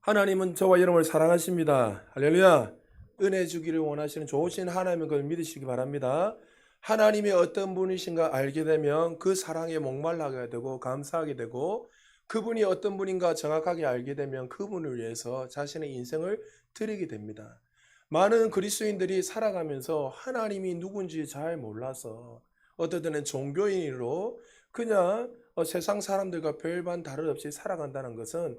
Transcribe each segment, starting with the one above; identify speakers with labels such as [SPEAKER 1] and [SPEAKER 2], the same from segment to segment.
[SPEAKER 1] 하나님은 저와 여러분을 사랑하십니다. 할렐루야. 은혜 주기를 원하시는 좋으신 하나님인 걸 믿으시기 바랍니다. 하나님이 어떤 분이신가 알게 되면 그 사랑에 목말라게 되고 감사하게 되고, 그분이 어떤 분인가 정확하게 알게 되면 그분을 위해서 자신의 인생을 드리게 됩니다. 많은 그리스도인들이 살아가면서 하나님이 누군지 잘 몰라서 어떨 때는 종교인으로 그냥 세상 사람들과 별반 다름없이 살아간다는 것은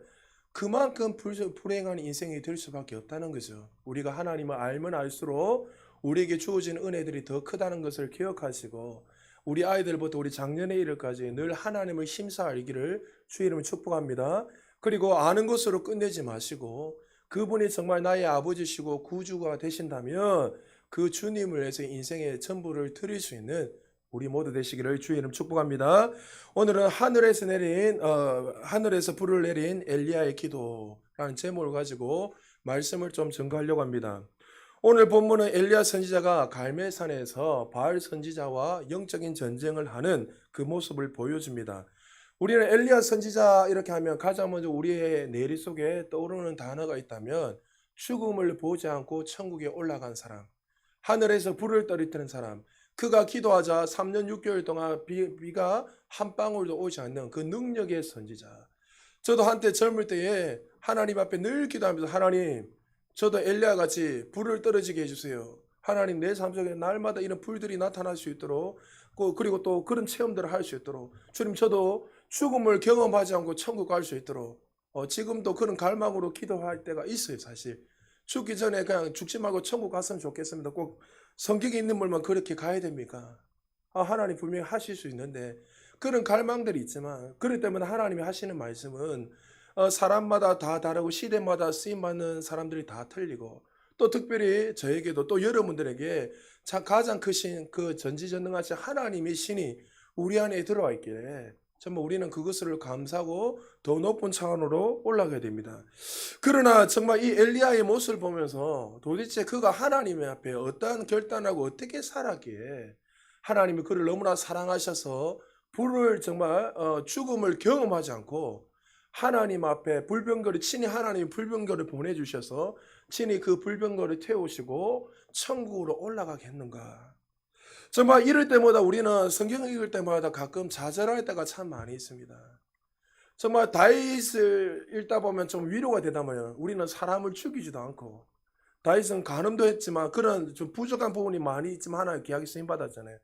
[SPEAKER 1] 그만큼 불행한 인생이 될 수밖에 없다는 거죠. 우리가 하나님을 알면 알수록 우리에게 주어진 은혜들이 더 크다는 것을 기억하시고, 우리 아이들부터 우리 장년의 일까지 늘 하나님을 심사 알기를 주의 이름으로 축복합니다. 그리고 아는 것으로 끝내지 마시고, 그분이 정말 나의 아버지시고 구주가 되신다면 그 주님을 위해서 인생의 전부를 드릴 수 있는 우리 모두 되시기를 주의 이름 축복합니다. 오늘은 하늘에서 불을 내린 엘리야의 기도라는 제목을 가지고 말씀을 좀 전가하려고 합니다. 오늘 본문은 엘리야 선지자가 갈멜산에서 바알 선지자와 영적인 전쟁을 하는 그 모습을 보여줍니다. 우리는 엘리야 선지자 이렇게 하면 가장 먼저 우리의 뇌리 속에 떠오르는 단어가 있다면 죽음을 보지 않고 천국에 올라간 사람, 하늘에서 불을 떨어뜨리는 사람, 그가 기도하자 3년 6개월 동안 비가 한 방울도 오지 않는 그 능력의 선지자. 저도 한때 젊을 때에 하나님 앞에 늘 기도하면서, 하나님, 저도 엘리야 같이 불을 떨어지게 해주세요. 하나님, 내 삶 속에 날마다 이런 불들이 나타날 수 있도록, 그리고 또 그런 체험들을 할 수 있도록, 주님, 저도 죽음을 경험하지 않고 천국 갈 수 있도록, 지금도 그런 갈망으로 기도할 때가 있어요. 사실 죽기 전에 그냥 죽지 말고 천국 갔으면 좋겠습니다. 꼭 성경에 있는 물만 그렇게 가야 됩니까? 하나님 분명히 하실 수 있는데 그런 갈망들이 있지만, 그렇기 때문에 하나님이 하시는 말씀은 사람마다 다 다르고 시대마다 쓰임받는 사람들이 다 틀리고, 또 특별히 저에게도 또 여러분들에게 가장 크신 그 전지전능하신 하나님의 신이 우리 안에 들어와 있기에 정말 우리는 그것을 감사하고 더 높은 차원으로 올라가야 됩니다. 그러나 정말 이 엘리야의 모습을 보면서 도대체 그가 하나님 앞에 어떠한 결단하고 어떻게 살았기에 하나님이 그를 너무나 사랑하셔서 불을 정말 죽음을 경험하지 않고 하나님 앞에 불병거를 친히 하나님 불병거를 보내주셔서 친히 그 불병거를 태우시고 천국으로 올라가게 했는가. 정말 이럴 때마다 우리는 성경 읽을 때마다 가끔 좌절할 때가 참 많이 있습니다. 정말 다윗을 읽다 보면 좀 위로가 되다마요. 우리는 사람을 죽이지도 않고, 다윗은 간음도 했지만 그런 좀 부족한 부분이 많이 있지만 하나의 계약이 쓰임 받았잖아요.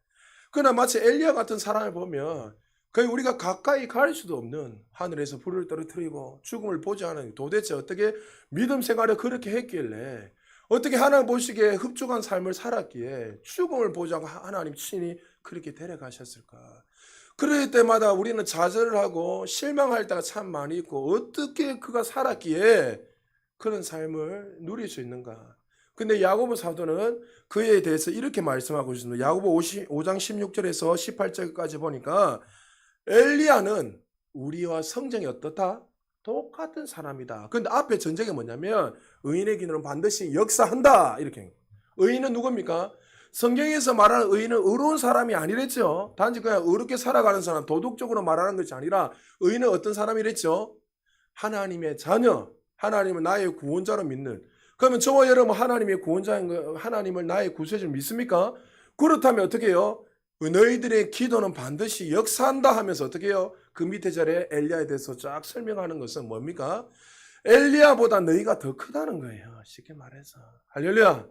[SPEAKER 1] 그러나 마치 엘리야 같은 사람을 보면 거의 우리가 가까이 갈 수도 없는, 하늘에서 불을 떨어뜨리고 죽음을 보지 않은, 도대체 어떻게 믿음 생활을 그렇게 했길래, 어떻게 하나님 보시기에 흡족한 삶을 살았기에 죽음을 보지 않고 하나님 친히 그렇게 데려가셨을까. 그럴 때마다 우리는 좌절을 하고 실망할 때가 참 많이 있고, 어떻게 그가 살았기에 그런 삶을 누릴 수 있는가. 근데 야고보 사도는 그에 대해서 이렇게 말씀하고 있습니다. 야고보 5장 16절에서 18절까지 보니까 엘리야는 우리와 성정이 어떻다? 똑같은 사람이다. 근데 앞에 전제가 뭐냐면 의인의 기도는 반드시 역사한다. 이렇게. 의인은 누굽니까? 성경에서 말하는 의인은 의로운 사람이 아니랬죠. 단지 그냥 의롭게 살아가는 사람, 도덕적으로 말하는 것이 아니라 의인은 어떤 사람이랬죠? 하나님의 자녀, 하나님을 나의 구원자로 믿는. 그러면 저와 여러분 하나님의 구원자인 거, 하나님을 나의 구세주를 믿습니까? 그렇다면 어떻게 해요? 너희들의 기도는 반드시 역사한다 하면서 어떻게 해요? 그 밑에 절에 엘리야에 대해서 쫙 설명하는 것은 뭡니까? 엘리야보다 너희가 더 크다는 거예요. 쉽게 말해서. 할렐루야.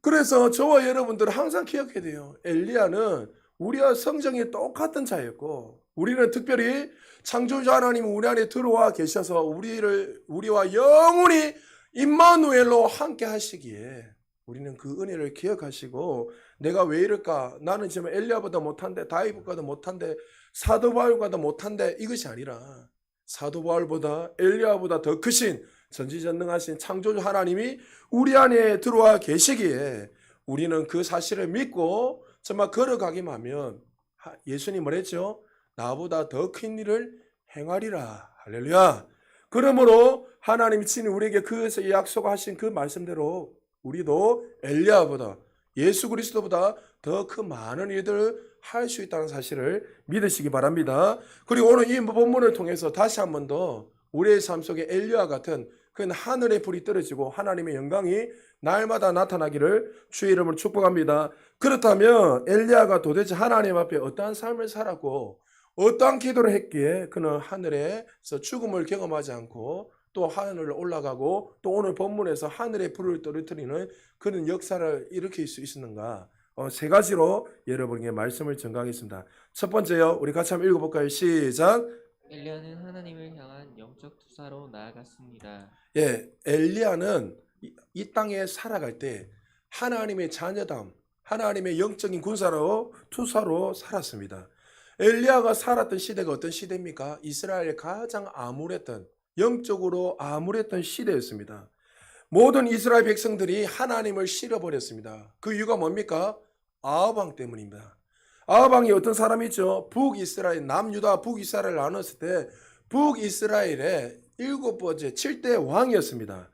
[SPEAKER 1] 그래서 저와 여러분들은 항상 기억해야 돼요. 엘리야는 우리와 성정이 똑같은 자였고, 우리는 특별히 창조주 하나님이 우리 안에 들어와 계셔서 우리와 영원히 임마누엘로 함께 하시기에 우리는 그 은혜를 기억하시고, 내가 왜 이럴까? 나는 지금 엘리야보다 못한데, 다윗보다 못한데, 사도 바울보다 못한데, 이것이 아니라 사도 바울보다 엘리야보다 더 크신 전지전능하신 창조주 하나님이 우리 안에 들어와 계시기에 우리는 그 사실을 믿고 정말 걸어가기만 하면, 예수님 뭐랬죠? 나보다 더 큰 일을 행하리라. 할렐루야. 그러므로 하나님이 친히 우리에게 그 약속하신 그 말씀대로 우리도 엘리야보다, 예수 그리스도보다 더 큰 많은 일들을 할 수 있다는 사실을 믿으시기 바랍니다. 그리고 오늘 이 본문을 통해서 다시 한 번 더 우리의 삶 속에 엘리야 같은 그건 하늘의 불이 떨어지고 하나님의 영광이 날마다 나타나기를 주의 이름으로 축복합니다. 그렇다면 엘리야가 도대체 하나님 앞에 어떠한 삶을 살았고 어떠한 기도를 했기에 그는 하늘에서 죽음을 경험하지 않고 또 하늘을 올라가고 또 오늘 본문에서 하늘의 불을 떨어뜨리는 그런 역사를 일으킬 수 있었는가? 세 가지로 여러분에게 말씀을 전가하겠습니다. 첫 번째요, 우리 같이 한번 읽어볼까요? 시작.
[SPEAKER 2] 엘리야는 하나님을 향한 영적 투사로 나아갔습니다.
[SPEAKER 1] 예, 엘리야는 이 땅에 살아갈 때 하나님의 자녀담, 하나님의 영적인 군사로 투사로 살았습니다. 엘리야가 살았던 시대가 어떤 시대입니까? 이스라엘의 가장 암울했던, 영적으로 암울했던 시대였습니다. 모든 이스라엘 백성들이 하나님을 싫어버렸습니다. 그 이유가 뭡니까? 아합 왕 때문입니다. 아합 왕이 어떤 사람이죠? 북이스라엘, 남유다 북이스라엘을 나눴을 때 북이스라엘의 7번째 7대 왕이었습니다.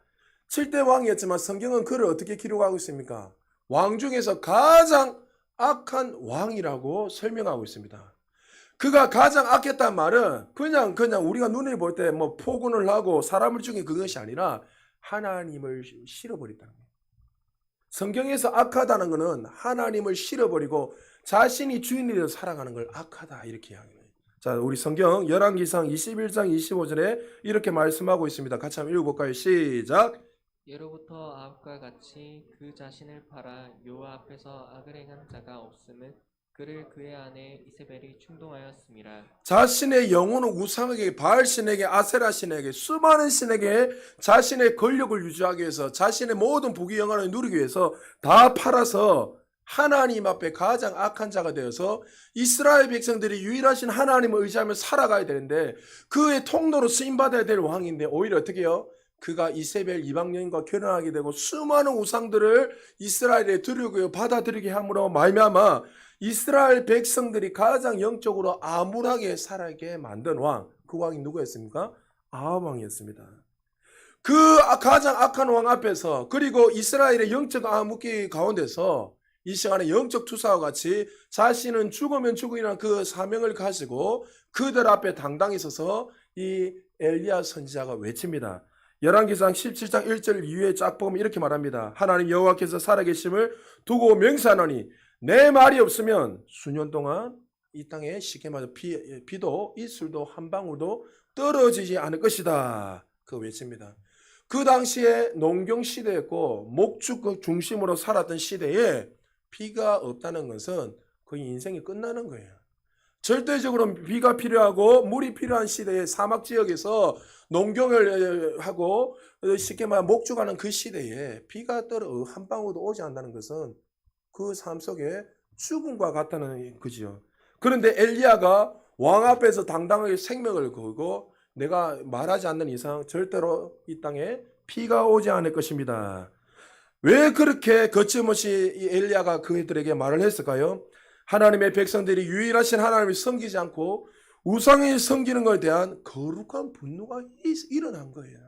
[SPEAKER 1] 7대 왕이었지만 성경은 그를 어떻게 기록하고 있습니까? 왕 중에서 가장 악한 왕이라고 설명하고 있습니다. 그가 가장 악했단 말은 그냥 우리가 눈에 볼 때 뭐 포근을 하고 사람을 죽인 그것이 아니라 하나님을 싫어버렸다는 거예요. 성경에서 악하다는 것은 하나님을 싫어버리고 자신이 주인이 되어 살아가는 걸 악하다 이렇게 이야기해요. 자, 우리 성경 열왕기상 21장 25절에 이렇게 말씀하고 있습니다. 같이 한번 읽어볼까요? 시작.
[SPEAKER 2] 예로부터 아합과 같이 그 자신을 팔아 여호와 앞에서 악을 행한 자가 없음은 그를 그의 아내 이세벨이 충동하였습니다.
[SPEAKER 1] 자신의 영혼을 우상에게, 바알신에게, 아세라신에게, 수많은 신에게 자신의 권력을 유지하기 위해서, 자신의 모든 부귀 영화를 누리기 위해서 다 팔아서 하나님 앞에 가장 악한 자가 되어서 이스라엘 백성들이 유일하신 하나님을 의지하며 살아가야 되는데 그의 통로로 쓰임받아야 될 왕인데 오히려 어떻게 해요? 그가 이세벨 이방 여인과 결혼하게 되고 수많은 우상들을 이스라엘에 드리고 받아들이게 함으로 말미암아 이스라엘 백성들이 가장 영적으로 암울하게 살게 만든 왕, 그 왕이 누구였습니까? 아합 왕이었습니다. 그 가장 악한 왕 앞에서 그리고 이스라엘의 영적 암흑기 가운데서 이 시간에 영적 투사와 같이 자신은 죽으면 죽으리라는 그 사명을 가지고 그들 앞에 당당히 서서 이 엘리야 선지자가 외칩니다. 열왕기상 17장 1절 이후에 쫙 보면 이렇게 말합니다. 하나님 여호와께서 살아계심을 두고 맹세하노니 내 말이 없으면 수년 동안 이 땅에 쉽게 말해 비도 이슬도 한 방울도 떨어지지 않을 것이다. 그 외칩니다. 그 당시에 농경 시대였고 목축 중심으로 살았던 시대에 비가 없다는 것은 거의 인생이 끝나는 거예요. 절대적으로 비가 필요하고 물이 필요한 시대에 사막 지역에서 농경을 하고 쉽게 말해 목축하는 그 시대에 비가 떨어 한 방울도 오지 않는다는 것은 그 삶 속에 죽음과 같다는 거지요. 그런데 엘리야가 왕 앞에서 당당하게 생명을 걸고 내가 말하지 않는 이상 절대로 이 땅에 비가 오지 않을 것입니다. 왜 그렇게 거침없이 이 엘리야가 그들에게 말을 했을까요? 하나님의 백성들이 유일하신 하나님을 섬기지 않고 우상을 섬기는 것에 대한 거룩한 분노가 일어난 거예요.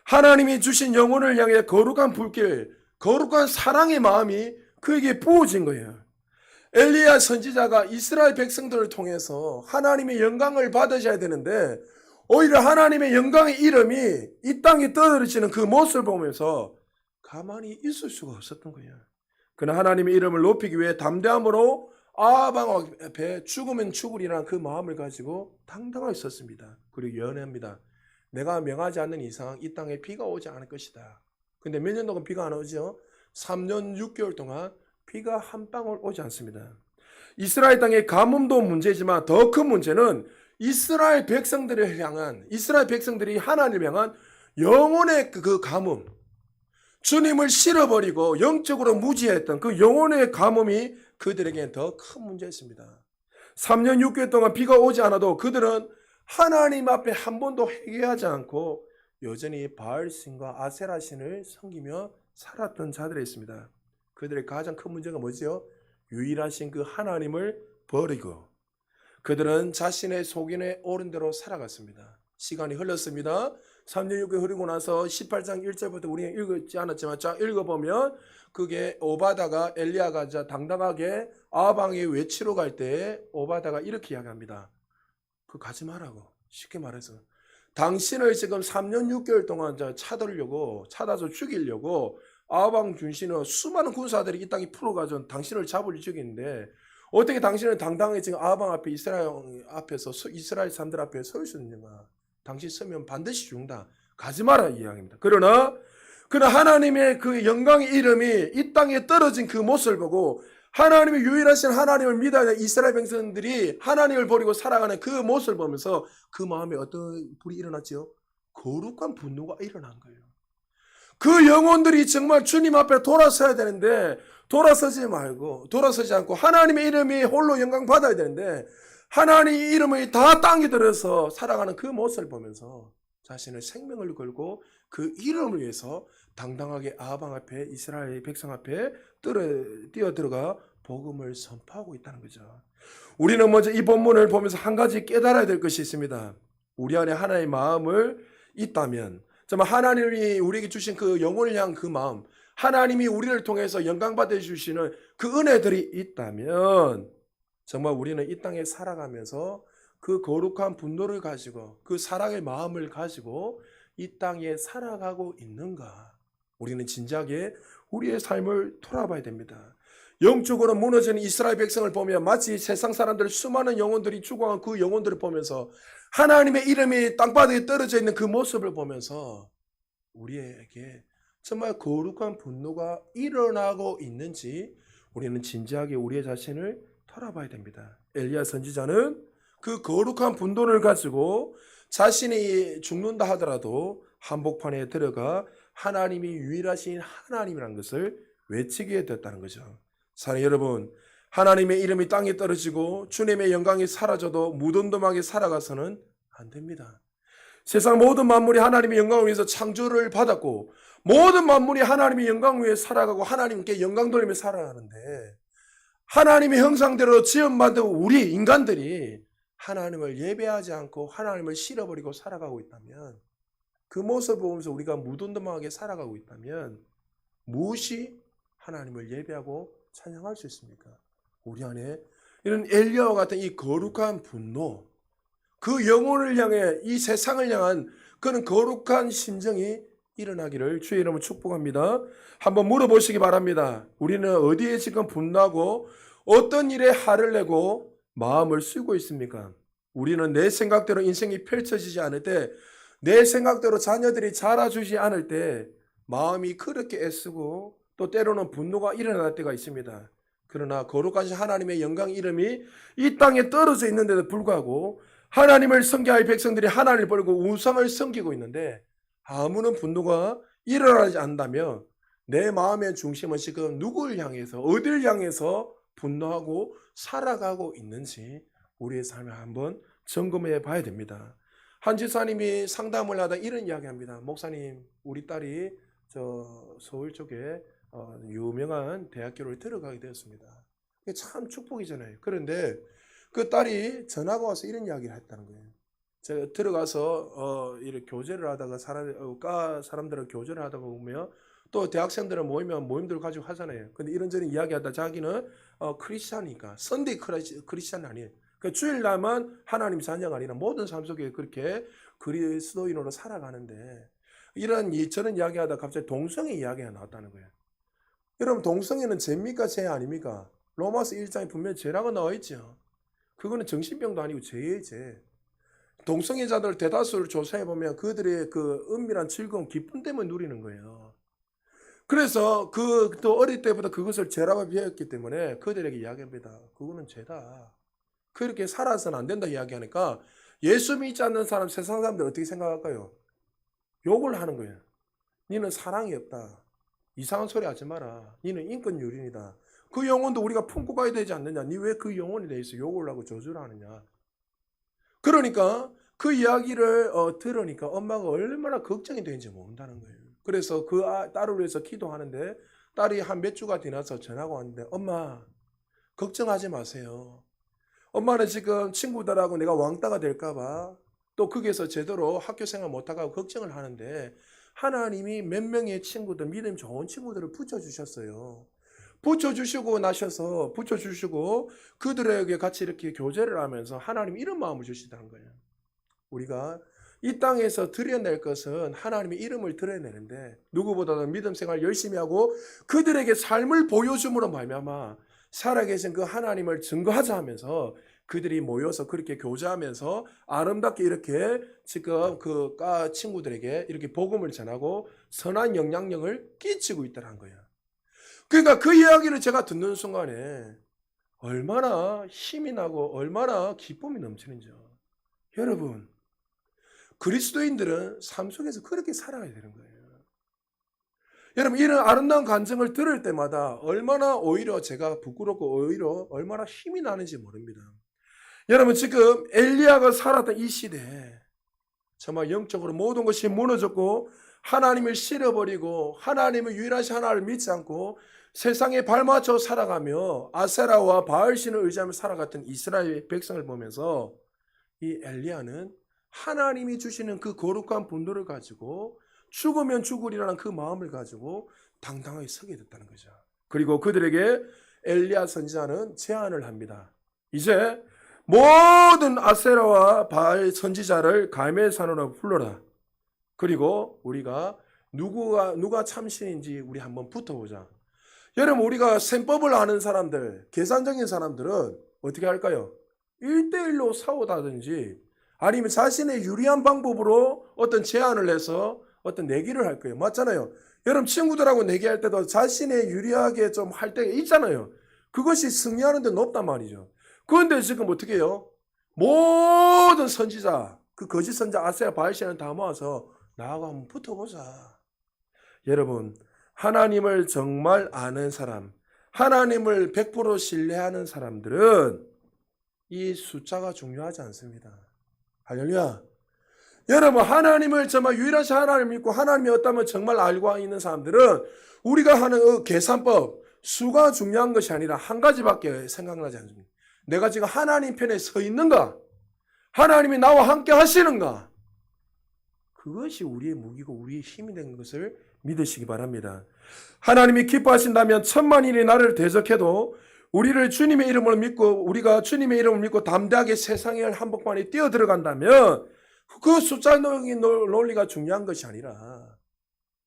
[SPEAKER 1] 하나님이 주신 영혼을 향해 거룩한 불길, 거룩한 사랑의 마음이 그에게 부어진 거예요. 엘리야 선지자가 이스라엘 백성들을 통해서 하나님의 영광을 받으셔야 되는데 오히려 하나님의 영광의 이름이 이 땅에 떨어지는 그 모습을 보면서 가만히 있을 수가 없었던 거예요. 그는 하나님의 이름을 높이기 위해 담대함으로 아합 왕 앞에 죽으면 죽으리라는 그 마음을 가지고 당당하게 섰습니다. 그리고 연애합니다. 내가 명하지 않는 이상 이 땅에 비가 오지 않을 것이다. 근데 몇 년 동안 비가 안 오죠? 3년 6개월 동안 비가 한 방울 오지 않습니다. 이스라엘 땅의 가뭄도 문제지만 더 큰 문제는 이스라엘 백성들을 향한, 이스라엘 백성들이 하나님을 향한 영혼의 그 가뭄, 주님을 싫어버리고 영적으로 무지했던 그 영혼의 가뭄이 그들에게는 더 큰 문제였습니다. 3년 6개월 동안 비가 오지 않아도 그들은 하나님 앞에 한 번도 회개하지 않고 여전히 바알신과 아세라신을 섬기며 살았던 자들이었습니다. 그들의 가장 큰 문제가 뭐죠? 유일하신 그 하나님을 버리고 그들은 자신의 속인에 오른 대로 살아갔습니다. 시간이 흘렀습니다. 3년 6개월 흐르고 나서 18장 1절부터 우리는 읽지 않았지만 쫙 읽어보면 그게 오바다가 엘리야가 당당하게 아합 왕이 외치러 갈 때 오바다가 이렇게 이야기합니다. 그 가지 말라고. 쉽게 말해서 당신을 지금 3년 6개월 동안 찾아서 죽이려고 아방 군신은 수많은 군사들이 이 땅에 풀어가지고 당신을 잡으려 죽이는데 어떻게 당신은 당당하게 지금 아방 앞에 이스라엘 사람들 앞에 설 수 있는가? 당신 서면 반드시 죽는다. 가지 마라 이 이야기입니다. 그러나 하나님의 그 영광의 이름이 이 땅에 떨어진 그 모습을 보고 하나님의 유일하신 하나님을 믿어야 할 이스라엘 백성들이 하나님을 버리고 살아가는 그 모습을 보면서 그 마음에 어떤 불이 일어났죠? 거룩한 분노가 일어난 거예요. 그 영혼들이 정말 주님 앞에 돌아서야 되는데 돌아서지 않고 하나님의 이름이 홀로 영광 받아야 되는데 하나님의 이름이 다 땅에 들어서 살아가는 그 모습을 보면서 자신의 생명을 걸고 그 이름을 위해서 당당하게 아방 앞에 이스라엘 백성 앞에 뛰어들어가 복음을 선포하고 있다는 거죠. 우리는 먼저 이 본문을 보면서 한 가지 깨달아야 될 것이 있습니다. 우리 안에 하나님의 마음을 있다면 정말 하나님이 우리에게 주신 그 영혼을 향한 그 마음, 하나님이 우리를 통해서 영광받아 주시는 그 은혜들이 있다면 정말 우리는 이 땅에 살아가면서 그 거룩한 분노를 가지고 그 사랑의 마음을 가지고 이 땅에 살아가고 있는가? 우리는 진지하게 우리의 삶을 돌아봐야 됩니다. 영적으로 무너지는 이스라엘 백성을 보면 마치 세상 사람들 수많은 영혼들이 죽어간 그 영혼들을 보면서 하나님의 이름이 땅바닥에 떨어져 있는 그 모습을 보면서 우리에게 정말 거룩한 분노가 일어나고 있는지 우리는 진지하게 우리의 자신을 돌아봐야 됩니다. 엘리야 선지자는 그 거룩한 분노를 가지고 자신이 죽는다 하더라도 한복판에 들어가 하나님이 유일하신 하나님이라는 것을 외치게 됐다는 거죠. 사랑하는 여러분, 하나님의 이름이 땅에 떨어지고 주님의 영광이 사라져도 무덤덤하게 살아가서는 안 됩니다. 세상 모든 만물이 하나님의 영광을 위해서 창조를 받았고 모든 만물이 하나님의 영광 위에 살아가고 하나님께 영광 돌리며 살아가는데 하나님의 형상대로 지음받은 우리 인간들이 하나님을 예배하지 않고 하나님을 실어버리고 살아가고 있다면 그 모습을 보면서 우리가 무덤덤하게 살아가고 있다면 무엇이 하나님을 예배하고 찬양할 수 있습니까? 우리 안에 이런 엘리야와 같은 이 거룩한 분노, 그 영혼을 향해 이 세상을 향한 그런 거룩한 심정이 일어나기를 주의 이름으로 축복합니다. 한번 물어보시기 바랍니다. 우리는 어디에 지금 분노하고 어떤 일에 화를 내고 마음을 쓰고 있습니까? 우리는 내 생각대로 인생이 펼쳐지지 않을 때, 내 생각대로 자녀들이 자라주지 않을 때 마음이 그렇게 애쓰고 또 때로는 분노가 일어날 때가 있습니다. 그러나 거룩하신 하나님의 영광 이름이 이 땅에 떨어져 있는데도 불구하고 하나님을 섬겨할 백성들이 하나님을 버리고 우상을 섬기고 있는데 아무런 분노가 일어나지 않는다면 내 마음의 중심은 지금 누구를 향해서 어디를 향해서 분노하고 살아가고 있는지 우리의 삶을 한번 점검해 봐야 됩니다. 한 지사님이 상담을 하다 이런 이야기합니다. 목사님, 우리 딸이 서울 쪽에 유명한 대학교를 들어가게 되었습니다. 이게 참 축복이잖아요. 그런데 그 딸이 전화가 와서 이런 이야기를 했다는 거예요. 제가 들어가서 이렇게 교제를 하다가 사람들을 교제를 하다가 보면 또 대학생들을 모이면 모임들 가지고 하잖아요. 근데 이런저런 이야기하다 자기는 크리스찬이니까 선데이 크리스찬 아니에요. 그러니까 주일날만 하나님 찬양 아니라 모든 삶 속에 그렇게 그리스도인으로 살아가는데 저런 이야기하다 갑자기 동성애 이야기가 나왔다는 거예요. 여러분, 동성애는 죄입니까? 죄 아닙니까? 로마서 1장에 분명히 죄라고 나와 있죠. 그거는 정신병도 아니고 죄예요, 죄. 동성애자들 대다수를 조사해 보면 그들의 그 은밀한 즐거움, 기쁨 때문에 누리는 거예요. 그래서 또 어릴 때부터 그것을 죄라고 배웠기 때문에 그들에게 이야기합니다. 그거는 죄다. 그렇게 살아서는 안 된다 이야기하니까 예수 믿지 않는 사람, 세상 사람들 어떻게 생각할까요? 욕을 하는 거예요. 니는 사랑이 없다. 이상한 소리 하지 마라. 니는 인권유린이다. 그 영혼도 우리가 품고 가야 되지 않느냐. 니 왜 그 영혼에 대해서 욕을 하고 저주를 하느냐. 그러니까 그 이야기를 들으니까 엄마가 얼마나 걱정이 되는지 모른다는 거예요. 그래서 그 딸을 위해서 기도하는데 딸이 한 몇 주가 지나서 전화가 왔는데 엄마 걱정하지 마세요. 엄마는 지금 친구들하고 내가 왕따가 될까 봐 또 거기에서 제대로 학교 생활 못하고 걱정을 하는데 하나님이 몇 명의 친구들, 믿음 좋은 친구들을 붙여주셨어요. 붙여주시고 그들에게 같이 이렇게 교제를 하면서 하나님 이런 마음을 주시다는 거예요. 우리가 이 땅에서 드러낼 것은 하나님의 이름을 드러내는데 누구보다도 믿음 생활 열심히 하고 그들에게 삶을 보여줌으로 말미암아 살아계신 그 하나님을 증거하자 하면서 그들이 모여서 그렇게 교제하면서 아름답게 이렇게 지금 그 친구들에게 이렇게 복음을 전하고 선한 영향력을 끼치고 있다는 거예요. 그러니까 그 이야기를 제가 듣는 순간에 얼마나 힘이 나고 얼마나 기쁨이 넘치는지요. 여러분, 그리스도인들은 삶 속에서 그렇게 살아야 되는 거예요. 여러분, 이런 아름다운 간증을 들을 때마다 얼마나 오히려 제가 부끄럽고 오히려 얼마나 힘이 나는지 모릅니다. 여러분, 지금 엘리야가 살았던 이 시대에 정말 영적으로 모든 것이 무너졌고 하나님을 싫어버리고 하나님의 유일하신 하나님을 믿지 않고 세상에 발맞춰 살아가며 아세라와 바알신을 의지하며 살아갔던 이스라엘 백성을 보면서 이 엘리야는 하나님이 주시는 그 거룩한 분노를 가지고 죽으면 죽으리라는 그 마음을 가지고 당당하게 서게 됐다는 거죠. 그리고 그들에게 엘리야 선지자는 제안을 합니다. 이제 모든 아세라와 바알 선지자를 갈멜산으로 불러라. 그리고 우리가 누가 참신인지 우리 한번 붙어보자. 여러분, 우리가 셈법을 아는 사람들, 계산적인 사람들은 어떻게 할까요? 1대1로 싸우다든지 아니면 자신의 유리한 방법으로 어떤 제안을 해서 어떤 내기를 할 거예요. 맞잖아요. 여러분, 친구들하고 내기할 때도 자신의 유리하게 좀 할 때가 있잖아요. 그것이 승리하는 데 높단 말이죠. 그런데 지금 어떻게 해요? 모든 선지자, 그 거짓 선지자 아세라 바알신을 다 모아서 나하고 한번 붙어보자. 여러분, 하나님을 정말 아는 사람, 하나님을 100% 신뢰하는 사람들은 이 숫자가 중요하지 않습니다. 할렐루야. 여러분, 하나님을 정말 유일하신 하나님을 믿고 하나님이 어떠면 정말 알고 있는 사람들은 우리가 하는 계산법, 수가 중요한 것이 아니라 한 가지밖에 생각나지 않습니다. 내가 지금 하나님 편에 서 있는가? 하나님이 나와 함께 하시는가? 그것이 우리의 무기고 우리의 힘이 된 것을 믿으시기 바랍니다. 하나님이 기뻐하신다면 천만인이 나를 대적해도 우리를 주님의 이름을 믿고 우리가 주님의 이름을 믿고 담대하게 세상의 한복판에 뛰어 들어간다면 그 숫자적인 논리가 중요한 것이 아니라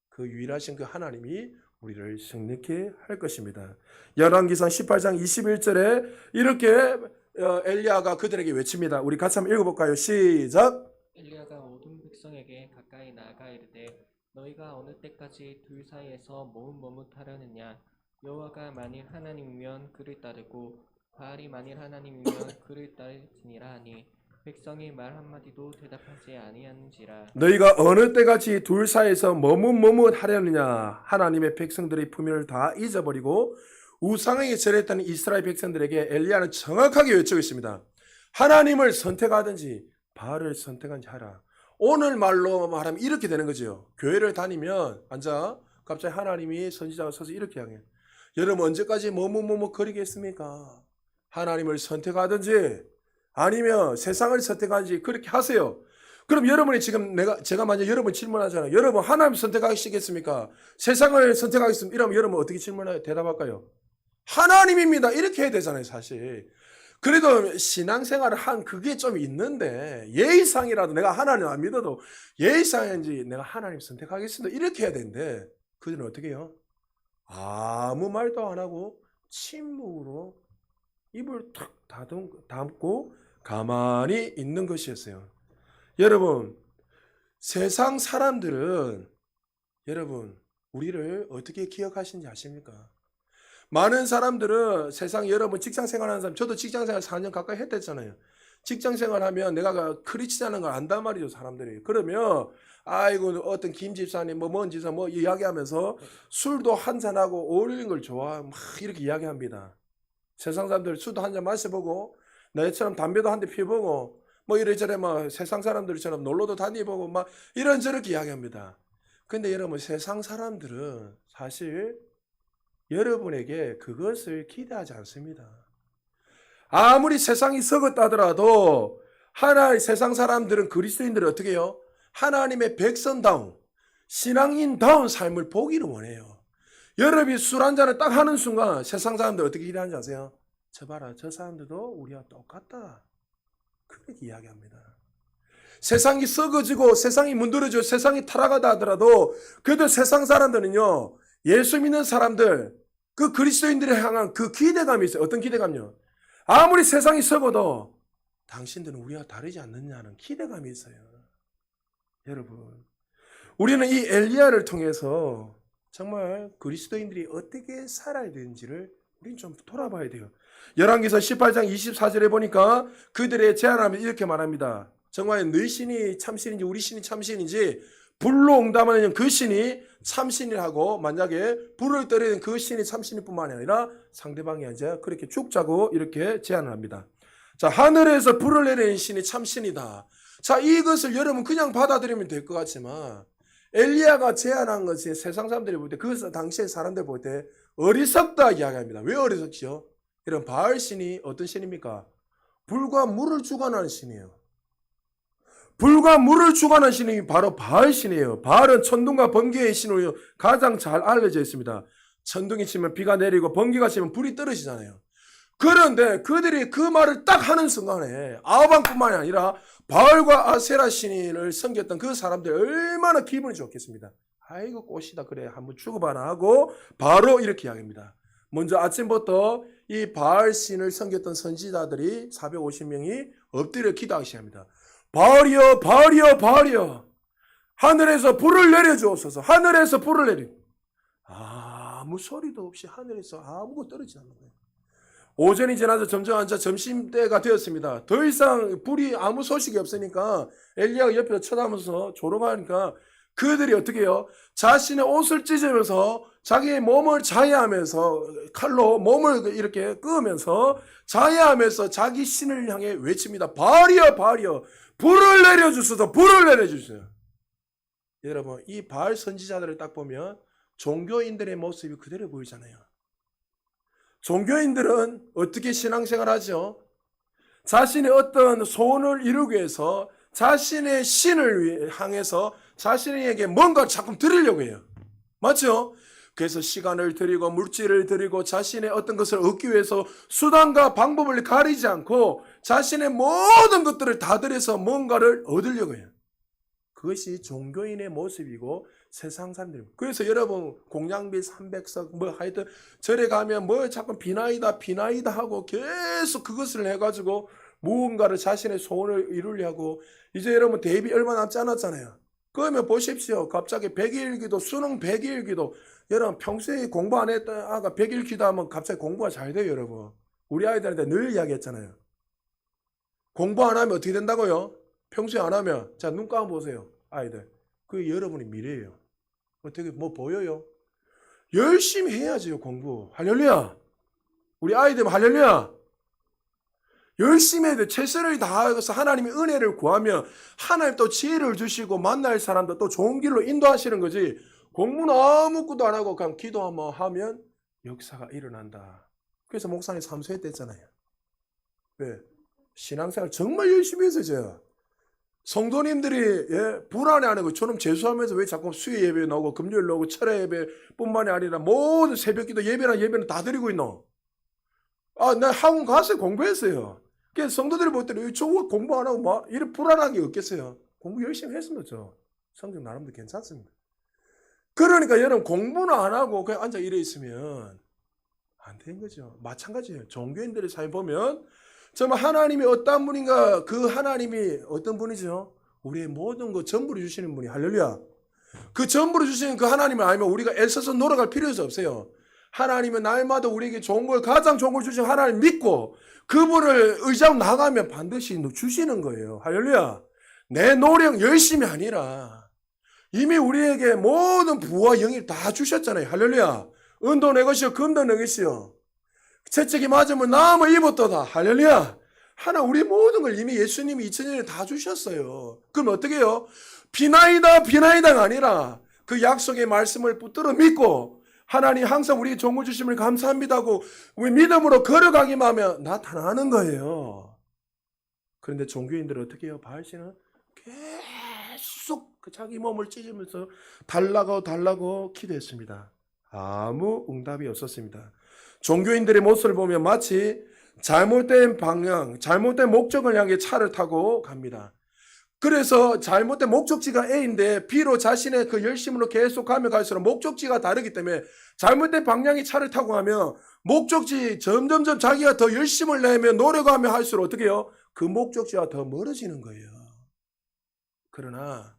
[SPEAKER 1] 그 유일하신 그 하나님이 우리를 승리케 할 것입니다. 열왕기상 18장 21절에 이렇게 엘리야가 그들에게 외칩니다. 우리 같이 한번 읽어볼까요? 시작.
[SPEAKER 2] 엘리야가 모든 백성에게 가까이 나아가 이르되 너희가 어느 때까지 둘 사이에서 머뭇머뭇하려느냐. 여호와가 만일 하나님이면 그를 따르고 바알이 만일 하나님이면 그를 따를지니라 하니 백성이 말 한마디도 대답하지 아니하는지라.
[SPEAKER 1] 너희가 어느 때같이 둘 사이에서 머뭇머뭇하려느냐. 하나님의 백성들의 품위를 다 잊어버리고 우상에게 절했던 이스라엘 백성들에게 엘리야는 정확하게 외치고 있습니다. 하나님을 선택하든지 바알을 선택하든지 하라. 오늘 말로 말하면 이렇게 되는 거죠. 교회를 다니면 앉아 갑자기 하나님이 선지자가 서서 이렇게 향해. 여러분, 언제까지 머뭇머뭇거리겠습니까? 하나님을 선택하든지 아니면 세상을 선택하든지 그렇게 하세요. 그럼 여러분이 지금 제가 만약 여러분 질문하잖아요. 여러분, 하나님 선택하시겠습니까? 세상을 선택하겠습니까? 이러면 여러분 어떻게 질문해요? 대답할까요? 하나님입니다. 이렇게 해야 되잖아요, 사실. 그래도 신앙생활을 한 그게 좀 있는데 예의상이라도 내가 하나님 안 믿어도 예의상인지 내가 하나님 선택하겠습니다. 이렇게 해야 되는데 그들은 어떻게 해요? 아무 말도 안 하고 침묵으로 입을 탁 닫고 가만히 있는 것이었어요. 여러분, 세상 사람들은 여러분 우리를 어떻게 기억하시는지 아십니까? 많은 사람들은 세상 여러분 직장생활하는 사람, 저도 직장생활 4년 가까이 했댔잖아요. 직장생활하면 내가 크리스찬인 걸 안단 말이죠, 사람들이. 그러면 아이고 어떤 김 집사님 뭔 집사 뭐 이야기하면서 술도 한잔하고 어울리는 걸 좋아하고 막 이렇게 이야기합니다. 세상 사람들 술도 한잔 마셔보고 너희처럼 담배도 한 대 피워보고 뭐 이래저래 막 세상 사람들처럼 놀러도 다니보고 막 이런저렇게 이야기합니다. 근데 여러분, 세상 사람들은 사실 여러분에게 그것을 기대하지 않습니다. 아무리 세상이 썩었다 하더라도 세상 사람들은 그리스도인들을 어떻게 해요? 하나님의 백성다운 신앙인다운 삶을 보기를 원해요. 여러분이 술 한잔을 딱 하는 순간 세상 사람들 어떻게 기대하는지 아세요? 저 봐라, 저 사람들도 우리와 똑같다. 그렇게 이야기합니다. 세상이 썩어지고 세상이 문드러지고 세상이 타락하다 하더라도 그래도 세상 사람들은요, 예수 믿는 사람들, 그 그리스도인들을 향한 그 기대감이 있어요. 어떤 기대감요? 아무리 세상이 썩어도 당신들은 우리와 다르지 않느냐는 기대감이 있어요. 여러분, 우리는 이 엘리야를 통해서 정말 그리스도인들이 어떻게 살아야 되는지를 우리는 좀 돌아봐야 돼요. 열왕기서 18장 24절에 보니까 그들의 제안하면 이렇게 말합니다. 정말 너희 신이 참신인지 우리 신이 참신인지 불로 응답하는 그 신이 참신이라고, 만약에 불을 떨어는 그 신이 참신일 뿐만 아니라 상대방이 이제 그렇게 죽자고 이렇게 제안을 합니다. 자, 하늘에서 불을 내리는 신이 참신이다. 자, 이것을 여러분 그냥 받아들이면 될 것 같지만 엘리야가 제안한 것이 세상 사람들이 볼 때, 그 당시의 사람들 볼 때 어리석다 이야기합니다. 왜 어리석죠? 이런 바알 신이 어떤 신입니까? 불과 물을 주관하는 신이에요. 불과 물을 주관하는 신이 바로 바알 신이에요. 바알은 천둥과 번개의 신으로 가장 잘 알려져 있습니다. 천둥이 치면 비가 내리고 번개가 치면 불이 떨어지잖아요. 그런데 그들이 그 말을 딱 하는 순간에 아합왕뿐만이 아니라 바알과 아세라 신을 섬겼던 그 사람들 얼마나 기분이 좋겠습니다. 아이고 꽃이다 그래 한번 죽어봐라 하고 바로 이렇게 이야기합니다. 먼저 아침부터 이 바알 신을 섬겼던 선지자들이 450명이 엎드려 기도하기 시작합니다. 바알이여 바알이여 바알이여 하늘에서 불을 내려주옵소서. 하늘에서 불을 내려. 아무 소리도 없이 하늘에서 아무것도 떨어지지 않는 거예요. 오전이 지나서 점점 앉아 점심때가 되었습니다. 더 이상 불이 아무 소식이 없으니까 엘리야가 옆에서 쳐다보면서 조롱하니까 그들이 어떻게 해요? 자신의 옷을 찢으면서 자기의 몸을 자해하면서 칼로 몸을 이렇게 끄면서 자해하면서 자기 신을 향해 외칩니다. 바알이여 바알이여 불을 내려주소서. 불을 내려주세요. 여러분, 이 바알 선지자들을 딱 보면 종교인들의 모습이 그대로 보이잖아요. 종교인들은 어떻게 신앙생활 하죠? 자신의 어떤 소원을 이루기 위해서 자신의 신을 향해서 자신에게 뭔가를 자꾸 드리려고 해요. 맞죠? 그래서 시간을 드리고 물질을 드리고 자신의 어떤 것을 얻기 위해서 수단과 방법을 가리지 않고 자신의 모든 것들을 다 들여서 뭔가를 얻으려고 해요. 그것이 종교인의 모습이고 세상 사람들. 그래서 여러분 공양비 300석 뭐 하여튼 절에 가면 뭐 자꾸 비나이다 비나이다 하고 계속 그것을 해가지고 무언가를 자신의 소원을 이루려고. 이제 여러분 대비 얼마 남지 않았잖아요. 그러면 보십시오. 갑자기 100일 기도, 수능 100일 기도. 여러분 평소에 공부 안 했던 아가 100일 기도하면 갑자기 공부가 잘 돼요. 여러분 우리 아이들한테 늘 이야기했잖아요. 공부 안 하면 어떻게 된다고요? 평소에 안 하면. 자, 눈 감아보세요. 아이들. 그게 여러분의 미래예요. 어떻게 뭐 보여요? 열심히 해야지요. 공부. 할렐루야. 우리 아이들 할렐루야. 열심히 해야 돼. 최선을 다해서 하나님의 은혜를 구하면 하나님 또 지혜를 주시고 만날 사람도 또 좋은 길로 인도하시는 거지. 공부는 아무것도 안 하고 그냥 기도만 하면 역사가 일어난다. 그래서 목사님 삼수했댔잖아요. 왜? 신앙생활 정말 열심히 했어요. 성도님들이 불안해하는 것처럼 재수하면서 왜 자꾸 수요 예배 나오고 금요일 나오고 철야 예배 뿐만이 아니라 모든 새벽기도 예배는 다 드리고 있노. 아, 나 학원 가서 공부했어요. 그래서 성도들이 볼 때는 저거 공부 안 하고 막 이렇게 불안한 게 없겠어요. 공부 열심히 했습니다. 저 성적 나름대로 괜찮습니다. 그러니까 여러분 공부는 안 하고 그냥 앉아 이래 있으면 안 되는 거죠. 마찬가지예요. 종교인들의 삶 보면 정말 하나님이 어떤 분인가, 그 하나님이 어떤 분이죠? 우리의 모든 것 전부를 주시는 분이. 할렐루야. 그 전부를 주시는 그 하나님을 알면 우리가 애써서 노력할 필요가 없어요. 하나님은 날마다 우리에게 좋은 걸, 가장 좋은 걸 주시는 하나님 믿고 그분을 의지하고 나가면 반드시 주시는 거예요. 할렐루야. 내 노력 열심이 아니라 이미 우리에게 모든 부와 영이 다 주셨잖아요. 할렐루야. 은도 내 것이요 금도 내 것이요 채찍이 맞으면 나무 입었도다. 할렐루야. 하나 우리 모든 걸 이미 예수님이 2000년에 다 주셨어요. 그럼 어떻게 해요? 비나이다가 아니라 그 약속의 말씀을 붙들어 믿고 하나님 항상 우리에게 좋은 걸 주심을 감사합니다고 우리 믿음으로 걸어가기만 하면 나타나는 거예요. 그런데 종교인들은 어떻게 해요? 바알씨는 계속 자기 몸을 찢으면서 달라고 기도했습니다. 아무 응답이 없었습니다. 종교인들의 모습을 보면 마치 잘못된 방향, 잘못된 목적을 향해 차를 타고 갑니다. 그래서 잘못된 목적지가 A인데 B로 자신의 그 열심으로 계속 가면 갈수록 목적지가 다르기 때문에 잘못된 방향의 차를 타고 가면 목적지 점점점 자기가 더 열심을 내면 노력하며 할수록 어떻게 해요? 그 목적지와 더 멀어지는 거예요. 그러나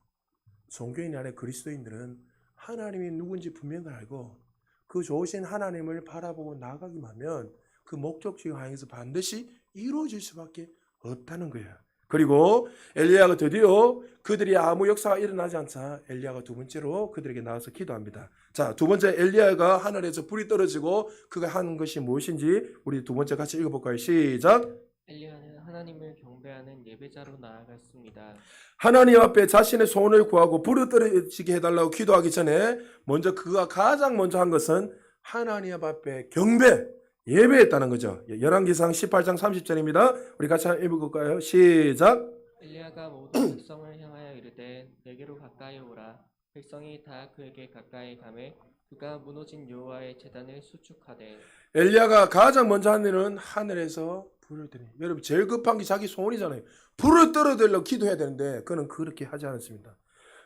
[SPEAKER 1] 종교인 안에 그리스도인들은 하나님이 누군지 분명히 알고 그 좋으신 하나님을 바라보고 나아가기만 하면 그 목적지를 향해서 반드시 이루어질 수밖에 없다는 거예요. 그리고 엘리야가 드디어 그들이 아무 역사가 일어나지 않자 엘리야가 두 번째로 그들에게 나와서 기도합니다. 자, 두 번째 엘리야가 하늘에서 불이 떨어지고 그가 한 것이 무엇인지 우리 두 번째 같이 읽어볼까요? 시작.
[SPEAKER 2] 엘리야는 하나님을 경배하는 예배자로 나아갔습니다.
[SPEAKER 1] 하나님 앞에 자신의 소원을 구하고 불을 떨어지게 해달라고 기도하기 전에 먼저 그가 가장 먼저 한 것은 하나님 앞에 경배, 예배했다는 거죠. 열왕기상 18장 30절입니다. 우리 같이 한번 읽어볼까요? 시작.
[SPEAKER 2] 엘리야가 모든 백성을 향하여 이르되 내게로 가까이 오라. 백성이 다 그에게 가까이 가매 그가 무너진 여호와의 제단을 수축하되.
[SPEAKER 1] 엘리야가 가장 먼저 한 일은 하늘에서 불을 들이. 여러분 제일 급한 게 자기 소원이잖아요. 불을 떨어뜨리려고 기도해야 되는데 그는 그렇게 하지 않았습니다.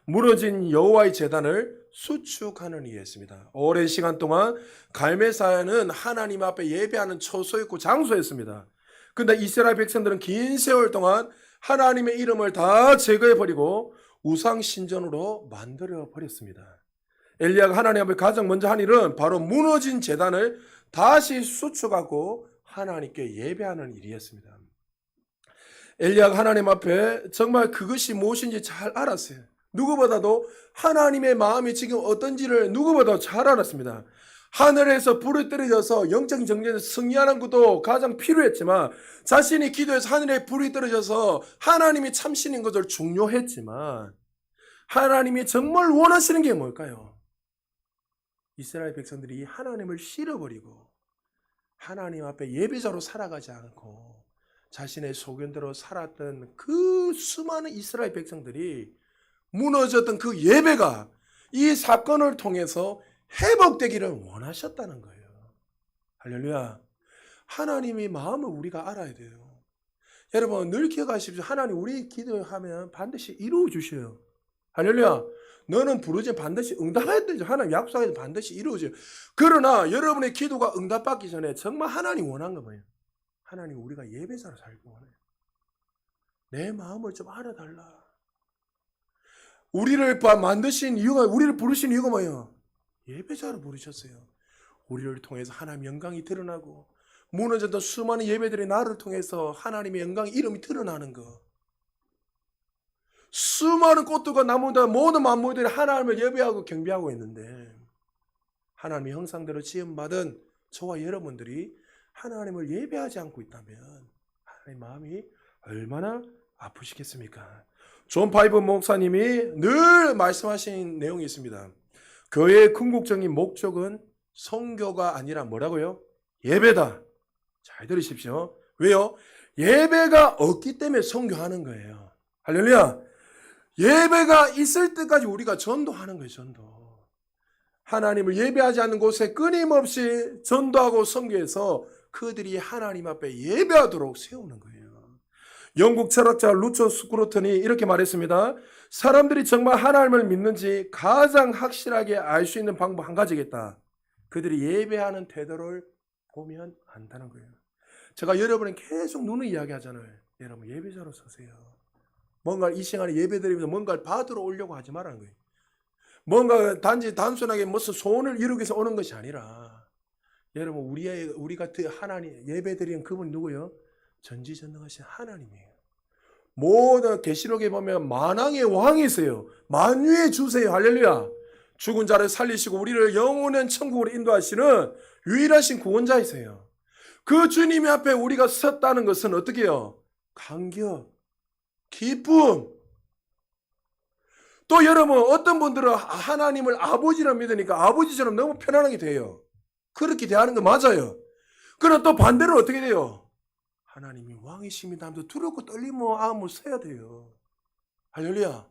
[SPEAKER 1] 무너진 여호와의 제단을 수축하는 일이었습니다. 오랜 시간 동안 갈멜산은 하나님 앞에 예배하는 처소였고 장소였습니다. 그런데 이스라엘 백성들은 긴 세월 동안 하나님의 이름을 다 제거해버리고 우상신전으로 만들어버렸습니다. 엘리야가 하나님 앞에 가장 먼저 한 일은 바로 무너진 제단을 다시 수축하고 하나님께 예배하는 일이었습니다. 엘리야가 하나님 앞에 정말 그것이 무엇인지 잘 알았어요. 누구보다도 하나님의 마음이 지금 어떤지를 누구보다 잘 알았습니다. 하늘에서 불을 떨어져서 영적인 정죄에서 승리하는 것도 가장 필요했지만 자신이 기도해서 하늘에 불이 떨어져서 하나님이 참신인 것을 중요했지만 하나님이 정말 원하시는 게 뭘까요? 이스라엘 백성들이 하나님을 싫어버리고 하나님 앞에 예배자로 살아가지 않고 자신의 소견대로 살았던 그 수많은 이스라엘 백성들이 무너졌던 그 예배가 이 사건을 통해서 회복되기를 원하셨다는 거예요. 할렐루야. 하나님의 마음을 우리가 알아야 돼요. 여러분 늘 기억하십시오. 하나님 우리 기도하면 반드시 이루어 주셔요. 할렐루야. 너는 부르짖으면 반드시 응답해야 되죠. 하나님 약속해서 반드시 이루어져요. 그러나 여러분의 기도가 응답받기 전에 정말 하나님 원한 거 뭐예요? 하나님 우리가 예배자로 살기 원해요. 내 마음을 좀 알아달라. 우리를 만드신 이유가, 우리를 부르신 이유가 뭐예요? 예배자로 부르셨어요. 우리를 통해서 하나님의 영광이 드러나고 무너졌던 수많은 예배들이 나를 통해서 하나님의 영광 이름이 드러나는 것. 수많은 꽃들과 나무들 모든 만물들이 하나님을 예배하고 경배하고 있는데 하나님의 형상대로 지음받은 저와 여러분들이 하나님을 예배하지 않고 있다면 하나님의 마음이 얼마나 아프시겠습니까? 존 파이브 목사님이 늘 말씀하신 내용이 있습니다. 교회의 궁극적인 목적은 선교가 아니라 뭐라고요? 예배다. 잘 들으십시오. 왜요? 예배가 없기 때문에 선교하는 거예요. 할렐루야. 예배가 있을 때까지 우리가 전도하는 거예요. 전도. 하나님을 예배하지 않는 곳에 끊임없이 전도하고 선교해서 그들이 하나님 앞에 예배하도록 세우는 거예요. 영국 철학자 루처 스크루턴이 이렇게 말했습니다. 사람들이 정말 하나님을 믿는지 가장 확실하게 알 수 있는 방법 한 가지겠다. 그들이 예배하는 태도를 보면 안다는 거예요. 제가 여러분은 계속 누누이 이야기하잖아요. 여러분 예배자로 서세요. 뭔가 이 시간에 예배드리면서 뭔가를 받으러 오려고 하지 말라는 거예요. 뭔가 단순하게 무슨 소원을 이루기 위해서 오는 것이 아니라 여러분 우리가 하나님 예배드리는 그분이 누구예요? 전지전능하신 하나님이에요. 모든 계시록에 보면 만왕의 왕이 있어요. 만유의 주세요. 할렐루야. 죽은 자를 살리시고 우리를 영원한 천국으로 인도하시는 유일하신 구원자이세요. 그 주님 앞에 우리가 섰다는 것은 어떻게 해요? 감격, 기쁨. 또 여러분 어떤 분들은 하나님을 아버지라 믿으니까 아버지처럼 너무 편안하게 돼요. 그렇게 대하는 거 맞아요. 그러나 또 반대로 어떻게 돼요? 하나님이 왕이십니다 하면서 두렵고 떨리며 마음을 써야 돼요. 할렐루야.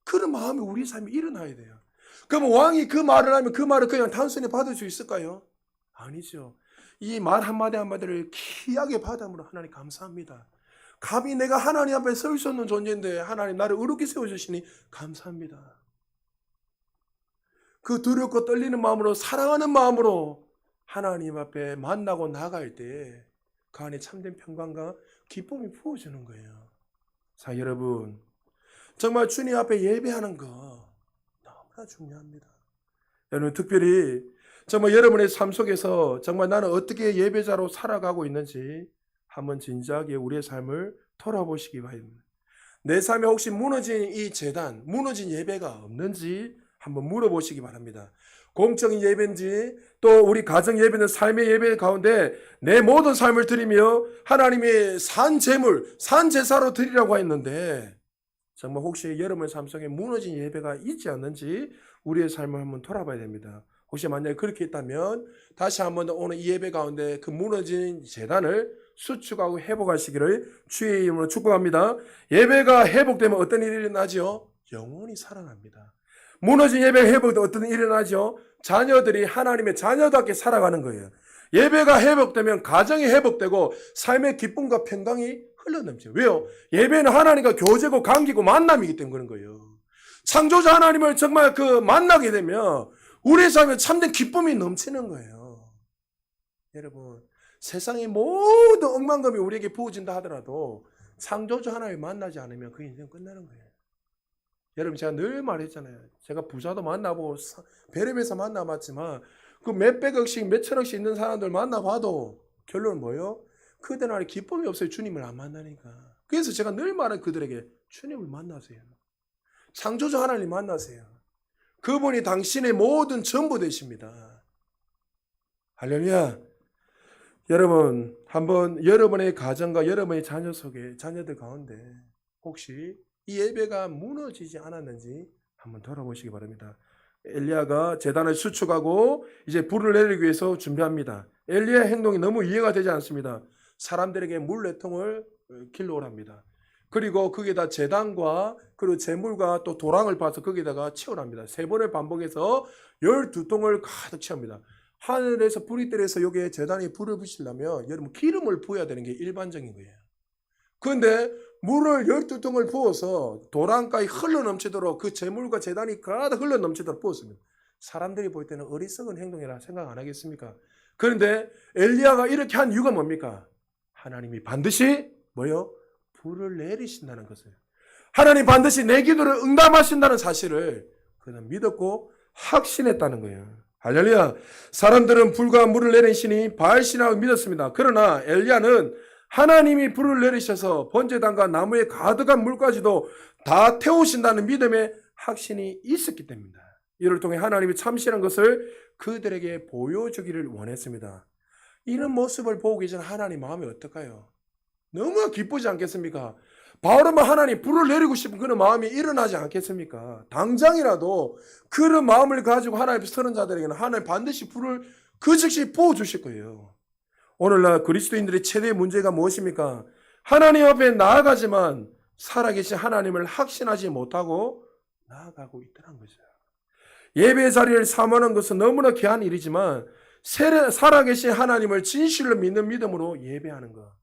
[SPEAKER 1] 그런 마음이 우리 삶에 일어나야 돼요. 그럼 왕이 그 말을 하면 그 말을 그냥 단순히 받을 수 있을까요? 아니죠. 이 말 한마디 한마디를 귀하게 받음으로 하나님 감사합니다. 감히 내가 하나님 앞에 설 수 없는 존재인데 하나님 나를 의롭게 세워주시니 감사합니다. 그 두렵고 떨리는 마음으로 사랑하는 마음으로 하나님 앞에 만나고 나갈 때 그 안에 참된 평강과 기쁨이 부어지는 거예요. 자, 여러분, 정말 주님 앞에 예배하는 거 너무나 중요합니다. 여러분, 특별히 정말 여러분의 삶 속에서 정말 나는 어떻게 예배자로 살아가고 있는지 한번 진지하게 우리의 삶을 돌아보시기 바랍니다. 내 삶에 혹시 무너진 이 제단, 무너진 예배가 없는지 한번 물어보시기 바랍니다. 공적인 예배인지 또 우리 가정 예배는 삶의 예배 가운데 내 모든 삶을 드리며 하나님의 산 제물, 산 제사로 드리라고 했는데 정말 혹시 여러분의 삶 속에 무너진 예배가 있지 않는지 우리의 삶을 한번 돌아봐야 됩니다. 혹시 만약에 그렇게 있다면 다시 한번 오늘 이 예배 가운데 그 무너진 제단을 수축하고 회복하시기를 주의 이름으로 축복합니다. 예배가 회복되면 어떤 일이 일어나죠? 영원히 살아납니다. 무너진 예배가 회복되면 어떤 일이 일어나죠? 자녀들이 하나님의 자녀답게 살아가는 거예요. 예배가 회복되면 가정이 회복되고 삶의 기쁨과 평강이 흘러넘쳐요. 왜요? 예배는 하나님과 교제고 관계고 만남이기 때문에 그런 거예요. 창조자 하나님을 정말 만나게 되면 우리의 삶에 참된 기쁨이 넘치는 거예요. 여러분, 세상의 모든 억만금이 우리에게 부어진다 하더라도 창조주 하나님을 만나지 않으면 그 인생 끝나는 거예요. 여러분, 제가 늘 말했잖아요. 제가 부자도 만나보고 별의별에서 만나봤지만 그 몇백억씩 몇천억씩 있는 사람들 만나봐도 결론은 뭐예요? 그들 안에 기쁨이 없어요. 주님을 안 만나니까. 그래서 제가 늘 말한 그들에게 주님을 만나세요. 창조주 하나님 만나세요. 그분이 당신의 모든 전부 되십니다. 할렐루야. 여러분, 한번 여러분의 가정과 여러분의 자녀 속에, 자녀들 가운데 혹시 이 예배가 무너지지 않았는지 한번 돌아보시기 바랍니다. 엘리야가 제단을 수축하고 이제 불을 내리기 위해서 준비합니다. 엘리야의 행동이 너무 이해가 되지 않습니다. 사람들에게 물 4통을 길러오랍니다. 그리고 거기에다 제단과 그리고 제물과 또 도랑을 봐서 거기다가 채우랍니다. 3번을 반복해서 12통을 가득 채웁니다. 하늘에서 불이 떨어져서 여기에 제단에 불을 붙이려면 여러분 기름을 부어야 되는 게 일반적인 거예요. 그런데 물을 12통을 부어서 도랑까지 흘러넘치도록 그 제물과 제단이 가득 흘러넘치도록 부었습니다. 사람들이 볼 때는 어리석은 행동이라 생각 안 하겠습니까? 그런데 엘리야가 이렇게 한 이유가 뭡니까? 하나님이 반드시 뭐요? 불을 내리신다는 것을. 하나님 반드시 내 기도를 응답하신다는 사실을 그는 믿었고 확신했다는 거예요. 할렐루야. 사람들은 불과 물을 내리시니 바알신하고 믿었습니다. 그러나 엘리야는 하나님이 불을 내리셔서 번제단과 나무에 가득한 물까지도 다 태우신다는 믿음의 확신이 있었기 때문입니다. 이를 통해 하나님이 참신한 것을 그들에게 보여주기를 원했습니다. 이런 모습을 보고 계신 하나님 마음이 어떨까요? 너무 기쁘지 않겠습니까? 바울은 하나님 불을 내리고 싶은 그런 마음이 일어나지 않겠습니까? 당장이라도 그런 마음을 가지고 하나님 서는 자들에게는 하나님 반드시 불을 그 즉시 부어주실 거예요. 오늘날 그리스도인들의 최대의 문제가 무엇입니까? 하나님 앞에 나아가지만 살아계신 하나님을 확신하지 못하고 나아가고 있다는 거죠. 예배 자리를 사모하는 것은 너무나 귀한 일이지만 살아계신 하나님을 진실로 믿는 믿음으로 예배하는 것.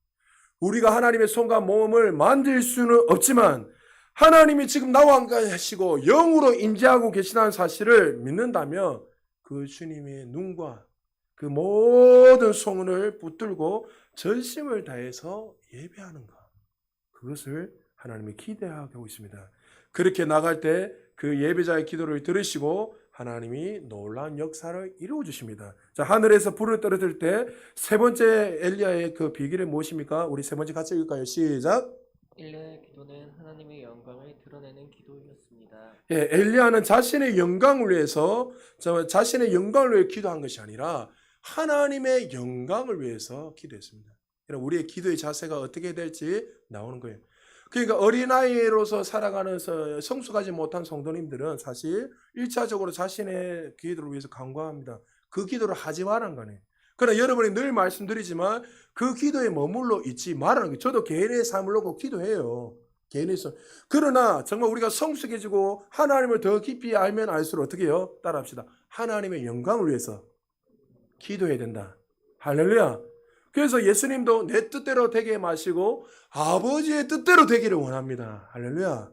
[SPEAKER 1] 우리가 하나님의 손과 몸을 만질 수는 없지만 하나님이 지금 나와 함께 하시고 영으로 임재하고 계시다는 사실을 믿는다면 그 주님의 눈과 그 모든 소원을 붙들고 전심을 다해서 예배하는 것. 그것을 하나님이 기대하고 있습니다. 그렇게 나갈 때 그 예배자의 기도를 들으시고 하나님이 놀라운 역사를 이루어 주십니다. 자, 하늘에서 불을 떨어질 때 세 번째 엘리야의 그 비결이 무엇입니까? 우리 세 번째 같이 읽을까요? 시작.
[SPEAKER 2] 엘리야의 기도는 하나님의 영광을 드러내는 기도였습니다.
[SPEAKER 1] 예, 엘리야는 자신의 영광을 위해서 자신의 영광을 위해 기도한 것이 아니라 하나님의 영광을 위해서 기도했습니다. 여러분, 우리의 기도의 자세가 어떻게 될지 나오는 거예요. 그러니까 어린아이로서 살아가는 성숙하지 못한 성도님들은 사실 1차적으로 자신의 기도를 위해서 간구합니다. 그 기도를 하지 말라는 거네. 그러나 여러분이 늘 말씀드리지만 그 기도에 머물러 있지 말라는 거예요. 저도 개인의 삶을 놓고 기도해요. 개인의 삶. 그러나 정말 우리가 성숙해지고 하나님을 더 깊이 알면 알수록 어떻게 해요? 따라합시다. 하나님의 영광을 위해서 기도해야 된다. 할렐루야. 그래서 예수님도 내 뜻대로 되게 마시고 아버지의 뜻대로 되기를 원합니다. 할렐루야.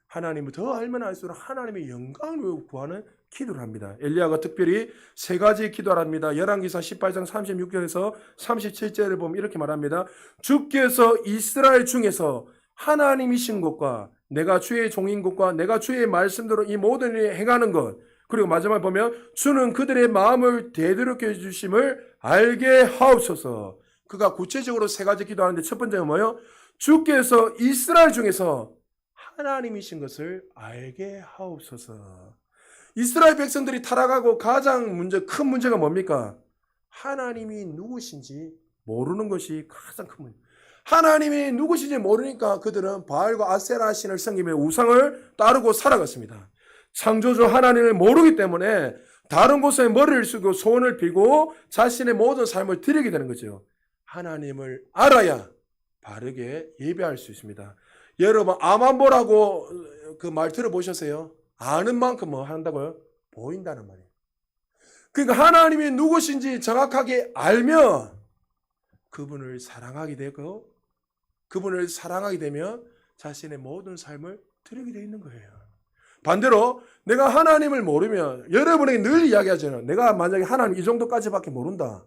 [SPEAKER 1] 하나님을 더 알면 알수록 하나님의 영광을 구하는 기도를 합니다. 엘리야가 특별히 세 가지 기도를 합니다. 열왕기사 18장 36절에서 37절을 보면 이렇게 말합니다. 주께서 이스라엘 중에서 하나님이신 것과 내가 주의 종인 것과 내가 주의 말씀대로 이 모든 일을 행하는 것, 그리고 마지막에 보면 주는 그들의 마음을 대드럽게 해주심을 알게 하옵소서. 그가 구체적으로 세 가지 기도하는데 첫 번째는 뭐예요? 주께서 이스라엘 중에서 하나님이신 것을 알게 하옵소서. 이스라엘 백성들이 타락하고 가장 큰 문제가 뭡니까? 하나님이 누구신지 모르는 것이 가장 큰 문제. 하나님이 누구신지 모르니까 그들은 바알과 아세라 신을 섬기며 우상을 따르고 살아갔습니다. 창조주 하나님을 모르기 때문에 다른 곳에 머리를 숙이고 소원을 빌고 자신의 모든 삶을 드리게 되는 거죠. 하나님을 알아야 바르게 예배할 수 있습니다. 여러분 아만 보라고 그 말 들어보셨어요? 아는 만큼 뭐 한다고요? 보인다는 말이에요. 그러니까 하나님이 누구신지 정확하게 알면 그분을 사랑하게 되고 그분을 사랑하게 되면 자신의 모든 삶을 드리게 되어 있는 거예요. 반대로 내가 하나님을 모르면 여러분에게 늘 이야기하잖아요. 내가 만약에 하나님 이 정도까지밖에 모른다.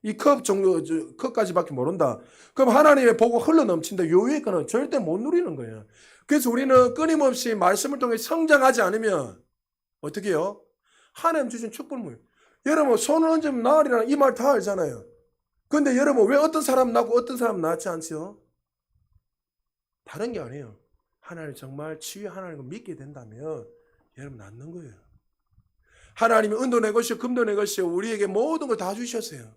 [SPEAKER 1] 이 컵 정도 컵까지밖에 모른다. 그럼 하나님의 복이 흘러 넘친다. 요 위에 거는 절대 못 누리는 거예요. 그래서 우리는 끊임없이 말씀을 통해 성장하지 않으면 어떻게 해요? 하나님 주신 축복을 여러분 손을 얹으면 나으리라는 이 말 다 알잖아요. 그런데 여러분 왜 어떤 사람 낳고 어떤 사람 낳지 않지요? 다른 게 아니에요. 하나님 정말 치유 하나님을 믿게 된다면 여러분 낳는 거예요. 하나님이 은도 내 것이요 금도 내 것이요 우리에게 모든 걸 다 주셨어요.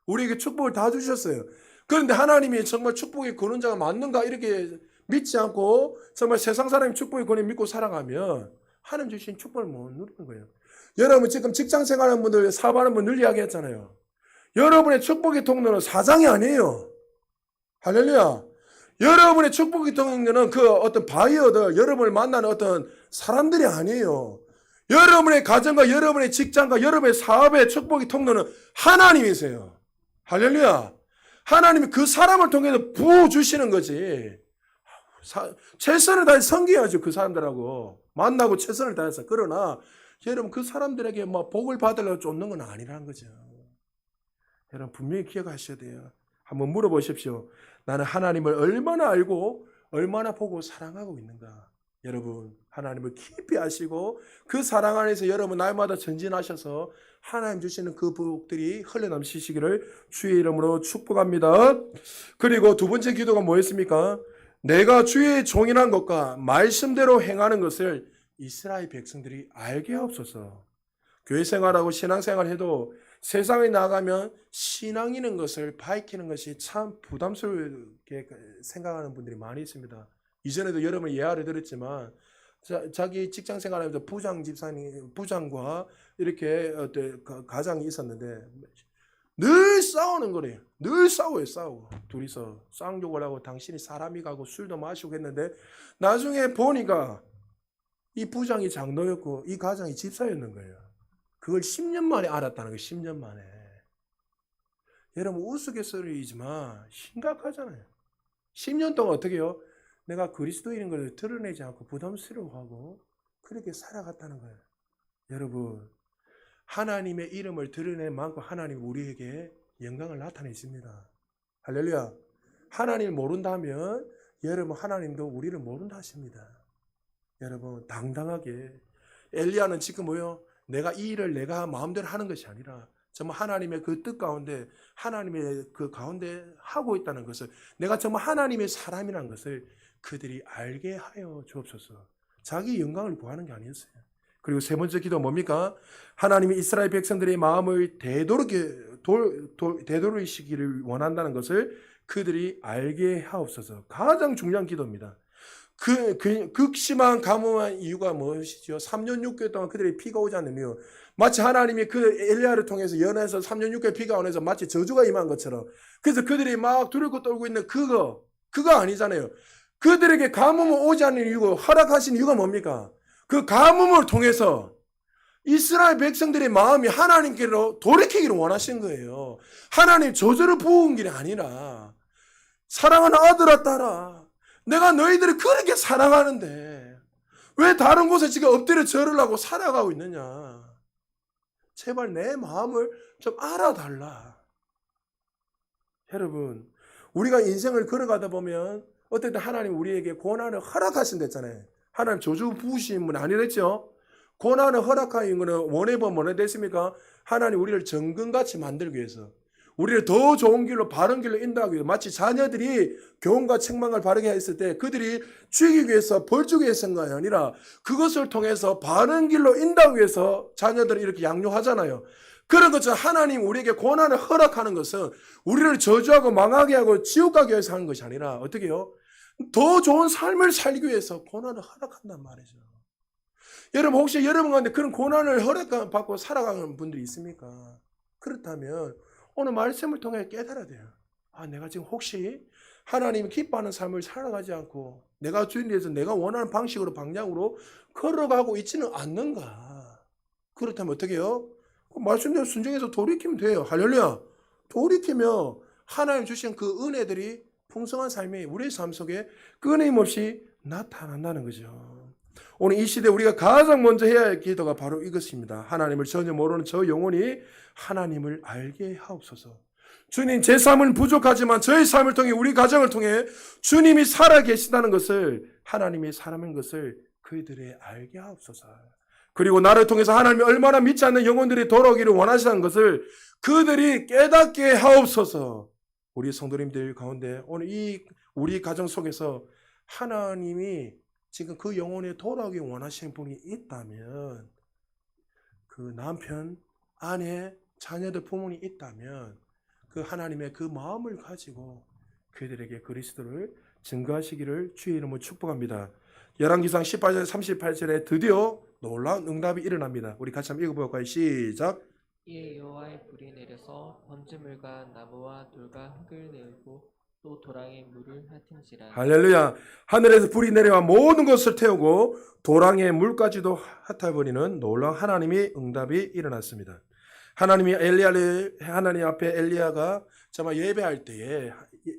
[SPEAKER 1] 우리에게 축복을 다 주셨어요. 그런데 하나님이 정말 축복의 근원자가 맞는가 이렇게 믿지 않고 정말 세상 사람이 축복의 근원 믿고 살아가면 하나님 주신 축복을 못 누리는 거예요. 여러분 지금 직장 생활하는 분들 사업하는 분들 이야기했잖아요. 여러분의 축복의 통로는 사장이 아니에요. 할렐루야. 여러분의 축복의 통로는 그 어떤 바이어들 여러분을 만나는 어떤 사람들이 아니에요. 여러분의 가정과 여러분의 직장과 여러분의 사업의 축복의 통로는 하나님이세요. 할렐루야. 하나님이 그 사람을 통해서 부어주시는 거지. 최선을 다해서 섬겨야죠. 그 사람들하고 만나고 최선을 다해서. 그러나 여러분 그 사람들에게 뭐 복을 받으려고 쫓는 건 아니라는 거죠. 여러분 분명히 기억하셔야 돼요. 한번 물어보십시오. 나는 하나님을 얼마나 알고 얼마나 보고 사랑하고 있는가. 여러분 하나님을 깊이 아시고 그 사랑 안에서 여러분 날마다 전진하셔서 하나님 주시는 그 복들이 흘러넘치시기를 주의 이름으로 축복합니다. 그리고 두 번째 기도가 뭐였습니까? 내가 주의 종이란 것과 말씀대로 행하는 것을 이스라엘 백성들이 알게 하옵소서. 교회 생활하고 신앙생활 해도 세상에 나가면 신앙이는 것을 밝히는 것이 참 부담스럽게 생각하는 분들이 많이 있습니다. 이전에도 여러분 예화를 들었지만 자기 직장 생활하면서 부장과 이렇게 가장이 있었는데 늘 싸우는 거래요. 늘 싸우고 둘이서 쌍욕을 하고 당신이 사람이 가고 술도 마시고 했는데 나중에 보니까 이 부장이 장로였고 이 가장이 집사였는 거예요. 그걸 10년 만에 알았다는 거예요. 10년 만에. 여러분 우스갯소리이지만 심각하잖아요. 10년 동안 어떻게 해요? 내가 그리스도인인 걸 드러내지 않고 부담스러워하고 그렇게 살아갔다는 거예요. 여러분 하나님의 이름을 드러낸 만큼 하나님 우리에게 영광을 나타내십니다. 할렐루야. 하나님을 모른다면 여러분 하나님도 우리를 모른다 하십니다. 여러분 당당하게 엘리야는 지금 뭐요? 내가 이 일을 내가 마음대로 하는 것이 아니라 정말 하나님의 그 뜻 가운데 하나님의 그 가운데 하고 있다는 것을 내가 정말 하나님의 사람이라는 것을 그들이 알게 하여 주옵소서. 자기 영광을 구하는 게 아니었어요. 그리고 세 번째 기도 뭡니까? 하나님이 이스라엘 백성들의 마음을 되돌리시기를 원한다는 것을 그들이 알게 하옵소서. 가장 중요한 기도입니다. 극심한 가뭄한 이유가 무엇이죠? 3년 6개월 동안 그들의 비가 오지 않는 이유. 마치 하나님이 그 엘리야를 통해서 연해서 3년 6개월 비가 오면서 마치 저주가 임한 것처럼. 그래서 그들이 막 두렵고 떨고 있는 그거 아니잖아요. 그들에게 가뭄은 오지 않는 이유고 허락하신 이유가 뭡니까? 그 가뭄을 통해서 이스라엘 백성들의 마음이 하나님께로 돌이키기를 원하신 거예요. 하나님 저주를 부은 게 아니라 사랑하는 아들아 딸아 내가 너희들을 그렇게 사랑하는데 왜 다른 곳에 지금 엎드려 절을 하고 살아가고 있느냐. 제발 내 마음을 좀 알아달라. 여러분 우리가 인생을 걸어가다 보면 어떨 때 하나님 우리에게 고난을 허락하신댔잖아요. 하나님 저주 부으신 분 아니랬죠? 고난을 허락하신 것은 원해 보면 뭐가 됐습니까? 하나님 우리를 정금같이 만들기 위해서 우리를 더 좋은 길로 바른 길로 인도하기 위해서 마치 자녀들이 교훈과 책망을 바르게 했을 때 그들이 죽이기 위해서 벌 주기 위해서가 아니라 그것을 통해서 바른 길로 인도하기 위해서 자녀들을 이렇게 양육하잖아요. 그런 것처럼 하나님 우리에게 고난을 허락하는 것은 우리를 저주하고 망하게 하고 지옥 가게 위해서 하는 것이 아니라 어떻게 해요? 더 좋은 삶을 살기 위해서 고난을 허락한단 말이죠. 여러분 혹시 여러분 가운데 그런 고난을 허락받고 살아가는 분들이 있습니까? 그렇다면 오늘 말씀을 통해 깨달아야 돼요. 아, 내가 지금 혹시 하나님이 기뻐하는 삶을 살아가지 않고 내가 주인에 대해서 내가 원하는 방식으로 방향으로 걸어가고 있지는 않는가? 그렇다면 어떻게 해요? 말씀대로 순종해서 돌이키면 돼요. 할렐루야. 돌이키면 하나님 주신 그 은혜들이 풍성한 삶이 우리의 삶 속에 끊임없이 나타난다는 거죠. 오늘 이 시대에 우리가 가장 먼저 해야 할 기도가 바로 이것입니다. 하나님을 전혀 모르는 저 영혼이 하나님을 알게 하옵소서. 주님 제 삶은 부족하지만 저의 삶을 통해 우리 가정을 통해 주님이 살아계시다는 것을 하나님이 살아있는 것을 그들이 알게 하옵소서. 그리고 나를 통해서 하나님이 얼마나 믿지 않는 영혼들이 돌아오기를 원하시는 것을 그들이 깨닫게 하옵소서. 우리 성도님들 가운데 오늘 이 우리 가정 속에서 하나님이 지금 그 영혼에 돌아오기 원하시는 분이 있다면 그 남편, 아내, 자녀들, 부모님이 있다면 그 하나님의 그 마음을 가지고 그들에게 그리스도를 증거하시기를 주의 이름으로 축복합니다. 열왕기상 18절 38절에 드디어 놀라운 응답이 일어납니다. 우리 같이 한번 읽어볼까요? 시작.
[SPEAKER 2] 이에 여호와의 불이 내려서 번제물과 나무와 돌과 흙을 내고 또 도랑에 물을 핥은지라.
[SPEAKER 1] 할렐루야. 하늘에서 불이 내려와 모든 것을 태우고 도랑의 물까지도 핥아버리는 놀라운 하나님의 응답이 일어났습니다. 하나님이 하나님 앞에 엘리야가 정말 예배할 때에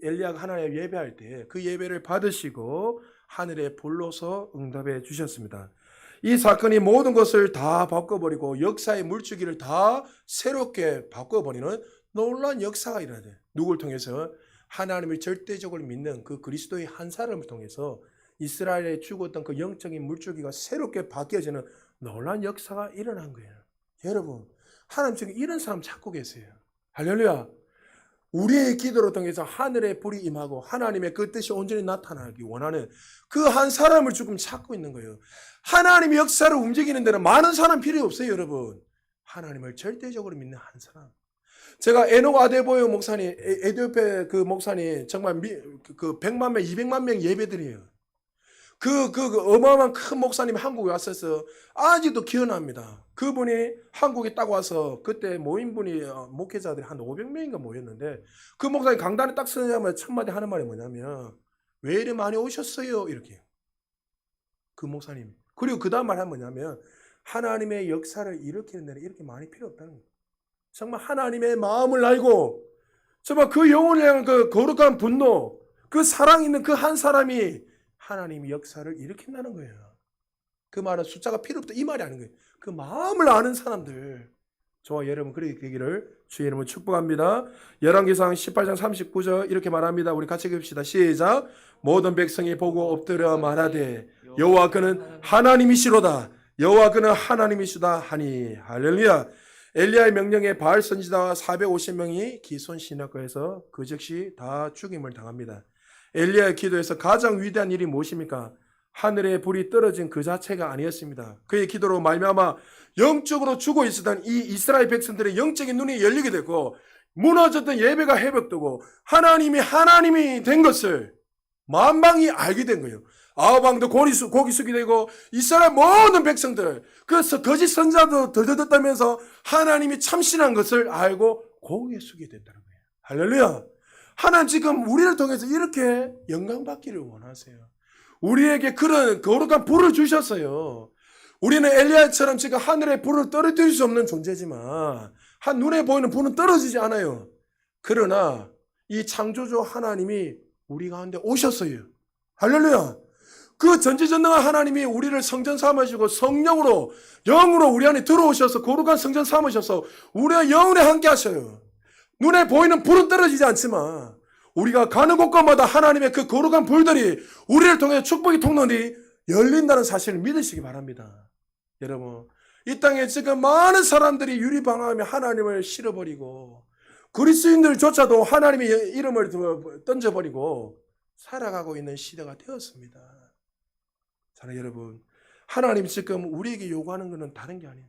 [SPEAKER 1] 엘리야가 하나님 예배할 때에 그 예배를 받으시고 하늘에 불러서 응답해 주셨습니다. 이 사건이 모든 것을 다 바꿔버리고 역사의 물줄기를 다 새롭게 바꿔버리는 놀라운 역사가 일어나요. 누굴 통해서? 하나님을 절대적으로 믿는 그 그리스도의 한 사람을 통해서 이스라엘에 죽었던 그 영적인 물줄기가 새롭게 바뀌어지는 놀라운 역사가 일어난 거예요. 여러분, 하나님 지금 이런 사람 찾고 계세요. 할렐루야. 우리의 기도를 통해서 하늘의 불이 임하고 하나님의 그 뜻이 온전히 나타나기 원하는 그 한 사람을 지금 찾고 있는 거예요. 하나님의 역사를 움직이는 데는 많은 사람 필요 없어요, 여러분. 하나님을 절대적으로 믿는 한 사람. 제가 에녹 아데보요 목사님, 에티오피아 그 목사님 정말 그 100만 명, 200만 명 예배드려요. 그 어마어마한 큰 목사님이 한국에 왔어서 아직도 기억납니다. 그분이 한국에 딱 와서 그때 모인 분이 목회자들이 한 500명인가 모였는데 그 목사님 강단에 딱 서자마자 첫 마디 하는 말이 뭐냐면 왜 이리 많이 오셨어요? 이렇게. 그 목사님. 그리고 그 다음 말 하면 뭐냐면 하나님의 역사를 일으키는 데는 이렇게 많이 필요 없다는 거예요. 정말 하나님의 마음을 알고 정말 그 영혼을 향한 그 거룩한 분노, 그 사랑 있는 그 한 사람이 하나님의 역사를 일으킨다는 거예요. 그 말은 숫자가 필요 없다 이 말이 아닌 거예요. 그 마음을 아는 사람들. 저와 여러분 그렇게 되기를 주의 이름으로 축복합니다. 열왕기상 18장 39절 이렇게 말합니다. 우리 같이 읽읍시다. 시작. 모든 백성이 보고 엎드려 말하되 여호와 그는 하나님이시로다. 여호와 그는 하나님이시다 하니. 할렐루야. 엘리야의 명령에 바알 선지자 450명이 기손신학교에서 그 즉시 다 죽임을 당합니다. 엘리야의 기도에서 가장 위대한 일이 무엇입니까? 하늘에 불이 떨어진 그 자체가 아니었습니다. 그의 기도로 말미암아 영적으로 죽어 있었던 이 이스라엘 백성들의 영적인 눈이 열리게 되고 무너졌던 예배가 회복되고 하나님이 된 것을 만방이 알게 된 거예요. 아합왕도 고기 숙이 되고 이스라엘 모든 백성들 그래서 거짓 선자도 들떠다면서 하나님이 참신한 것을 알고 고개 숙이 됐다는 거예요. 할렐루야. 하나님 지금 우리를 통해서 이렇게 영광받기를 원하세요. 우리에게 그런 거룩한 불을 주셨어요. 우리는 엘리야처럼 지금 하늘의 불을 떨어뜨릴 수 없는 존재지만 한 눈에 보이는 불은 떨어지지 않아요. 그러나 이 창조주 하나님이 우리 가운데 오셨어요. 할렐루야. 그 전지전능한 하나님이 우리를 성전 삼으시고 성령으로 영으로 우리 안에 들어오셔서 거룩한 성전 삼으셔서 우리의 영혼에 함께 하셔요. 눈에 보이는 불은 떨어지지 않지만 우리가 가는 곳곳마다 하나님의 그 거룩한 불들이 우리를 통해 축복의 통로들이 열린다는 사실을 믿으시기 바랍니다. 여러분, 이 땅에 지금 많은 사람들이 유리방황하며 하나님을 실어버리고 그리스도인들조차도 하나님의 이름을 던져버리고 살아가고 있는 시대가 되었습니다. 사랑하는 여러분, 하나님 지금 우리에게 요구하는 것은 다른 게 아니에요.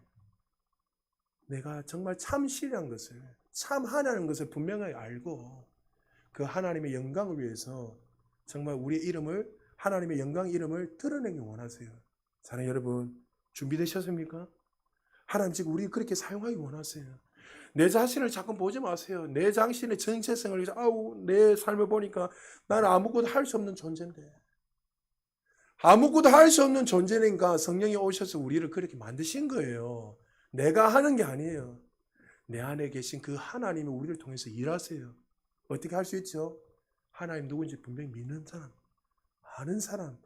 [SPEAKER 1] 내가 정말 참신이라는 것을, 참하냐는 것을 분명하게 알고 그 하나님의 영광을 위해서 정말 우리의 이름을, 하나님의 영광 이름을 드러내기 원하세요. 사랑하는 여러분, 준비되셨습니까? 하나님 지금 우리 그렇게 사용하기 원하세요. 내 자신을 자꾸 보지 마세요. 내 자신의 정체성을 위해서 내 삶을 보니까 나는 아무것도 할 수 없는 존재인데, 아무것도 할 수 없는 존재니까 성령이 오셔서 우리를 그렇게 만드신 거예요. 내가 하는 게 아니에요. 내 안에 계신 그 하나님이 우리를 통해서 일하세요. 어떻게 할 수 있죠? 하나님 누구인지 분명히 믿는 사람, 아는 사람,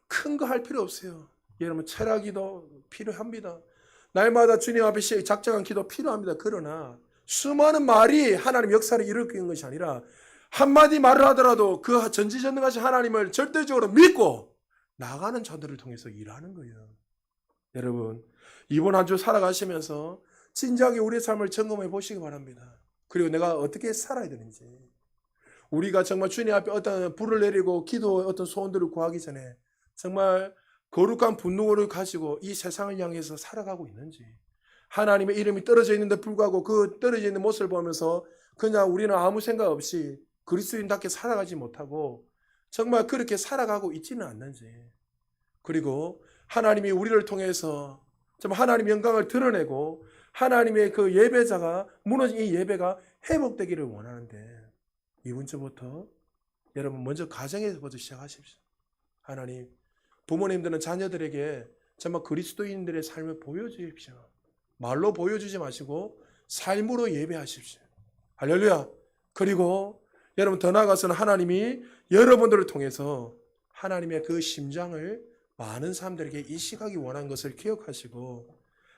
[SPEAKER 1] 큰 거 할 필요 없어요. 여러분, 철학기도 필요합니다. 날마다 주님 앞에 작정한 기도 필요합니다. 그러나 수많은 말이 하나님 역사를 일으키는 것이 아니라 한마디 말을 하더라도 그 전지전능하신 하나님을 절대적으로 믿고 나가는 자들을 통해서 일하는 거예요. 여러분, 이번 한 주 살아가시면서 진지하게 우리의 삶을 점검해 보시기 바랍니다. 그리고 내가 어떻게 살아야 되는지, 우리가 정말 주님 앞에 어떤 불을 내리고 기도의 어떤 소원들을 구하기 전에 정말 거룩한 분노를 가지고 이 세상을 향해서 살아가고 있는지, 하나님의 이름이 떨어져 있는데 불구하고 그 떨어져 있는 모습을 보면서 그냥 우리는 아무 생각 없이 그리스도인답게 살아가지 못하고 정말 그렇게 살아가고 있지는 않는지, 그리고 하나님이 우리를 통해서 정말 하나님의 영광을 드러내고 하나님의 그 예배자가 무너진 이 예배가 회복되기를 원하는데, 이번 주부터 여러분 먼저 가정에서부터 시작하십시오. 하나님, 부모님들은 자녀들에게 정말 그리스도인들의 삶을 보여주십시오. 말로 보여주지 마시고 삶으로 예배하십시오. 할렐루야. 그리고 여러분, 더 나아가서는 하나님이 여러분들을 통해서 하나님의 그 심장을 많은 사람들에게 이식하기 원한 것을 기억하시고,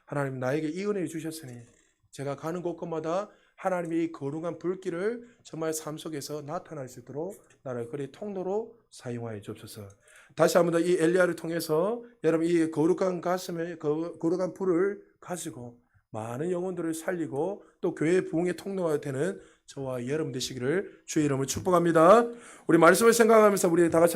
[SPEAKER 1] 하나님 나에게 이 은혜를 주셨으니 제가 가는 곳곳마다 하나님의 이 거룩한 불길을 정말 삶 속에서 나타날 수 있도록 나를 그리 통로로 사용하여 주옵소서. 다시 한번 더 이 엘리야를 통해서 여러분 이 거룩한 가슴에 거룩한 불을 가지고 많은 영혼들을 살리고 또 교회 부흥의 통로가 되는 저와 여러분 되시기를 주의 이름으로 축복합니다. 우리 말씀을 생각하면서 우리 다 같이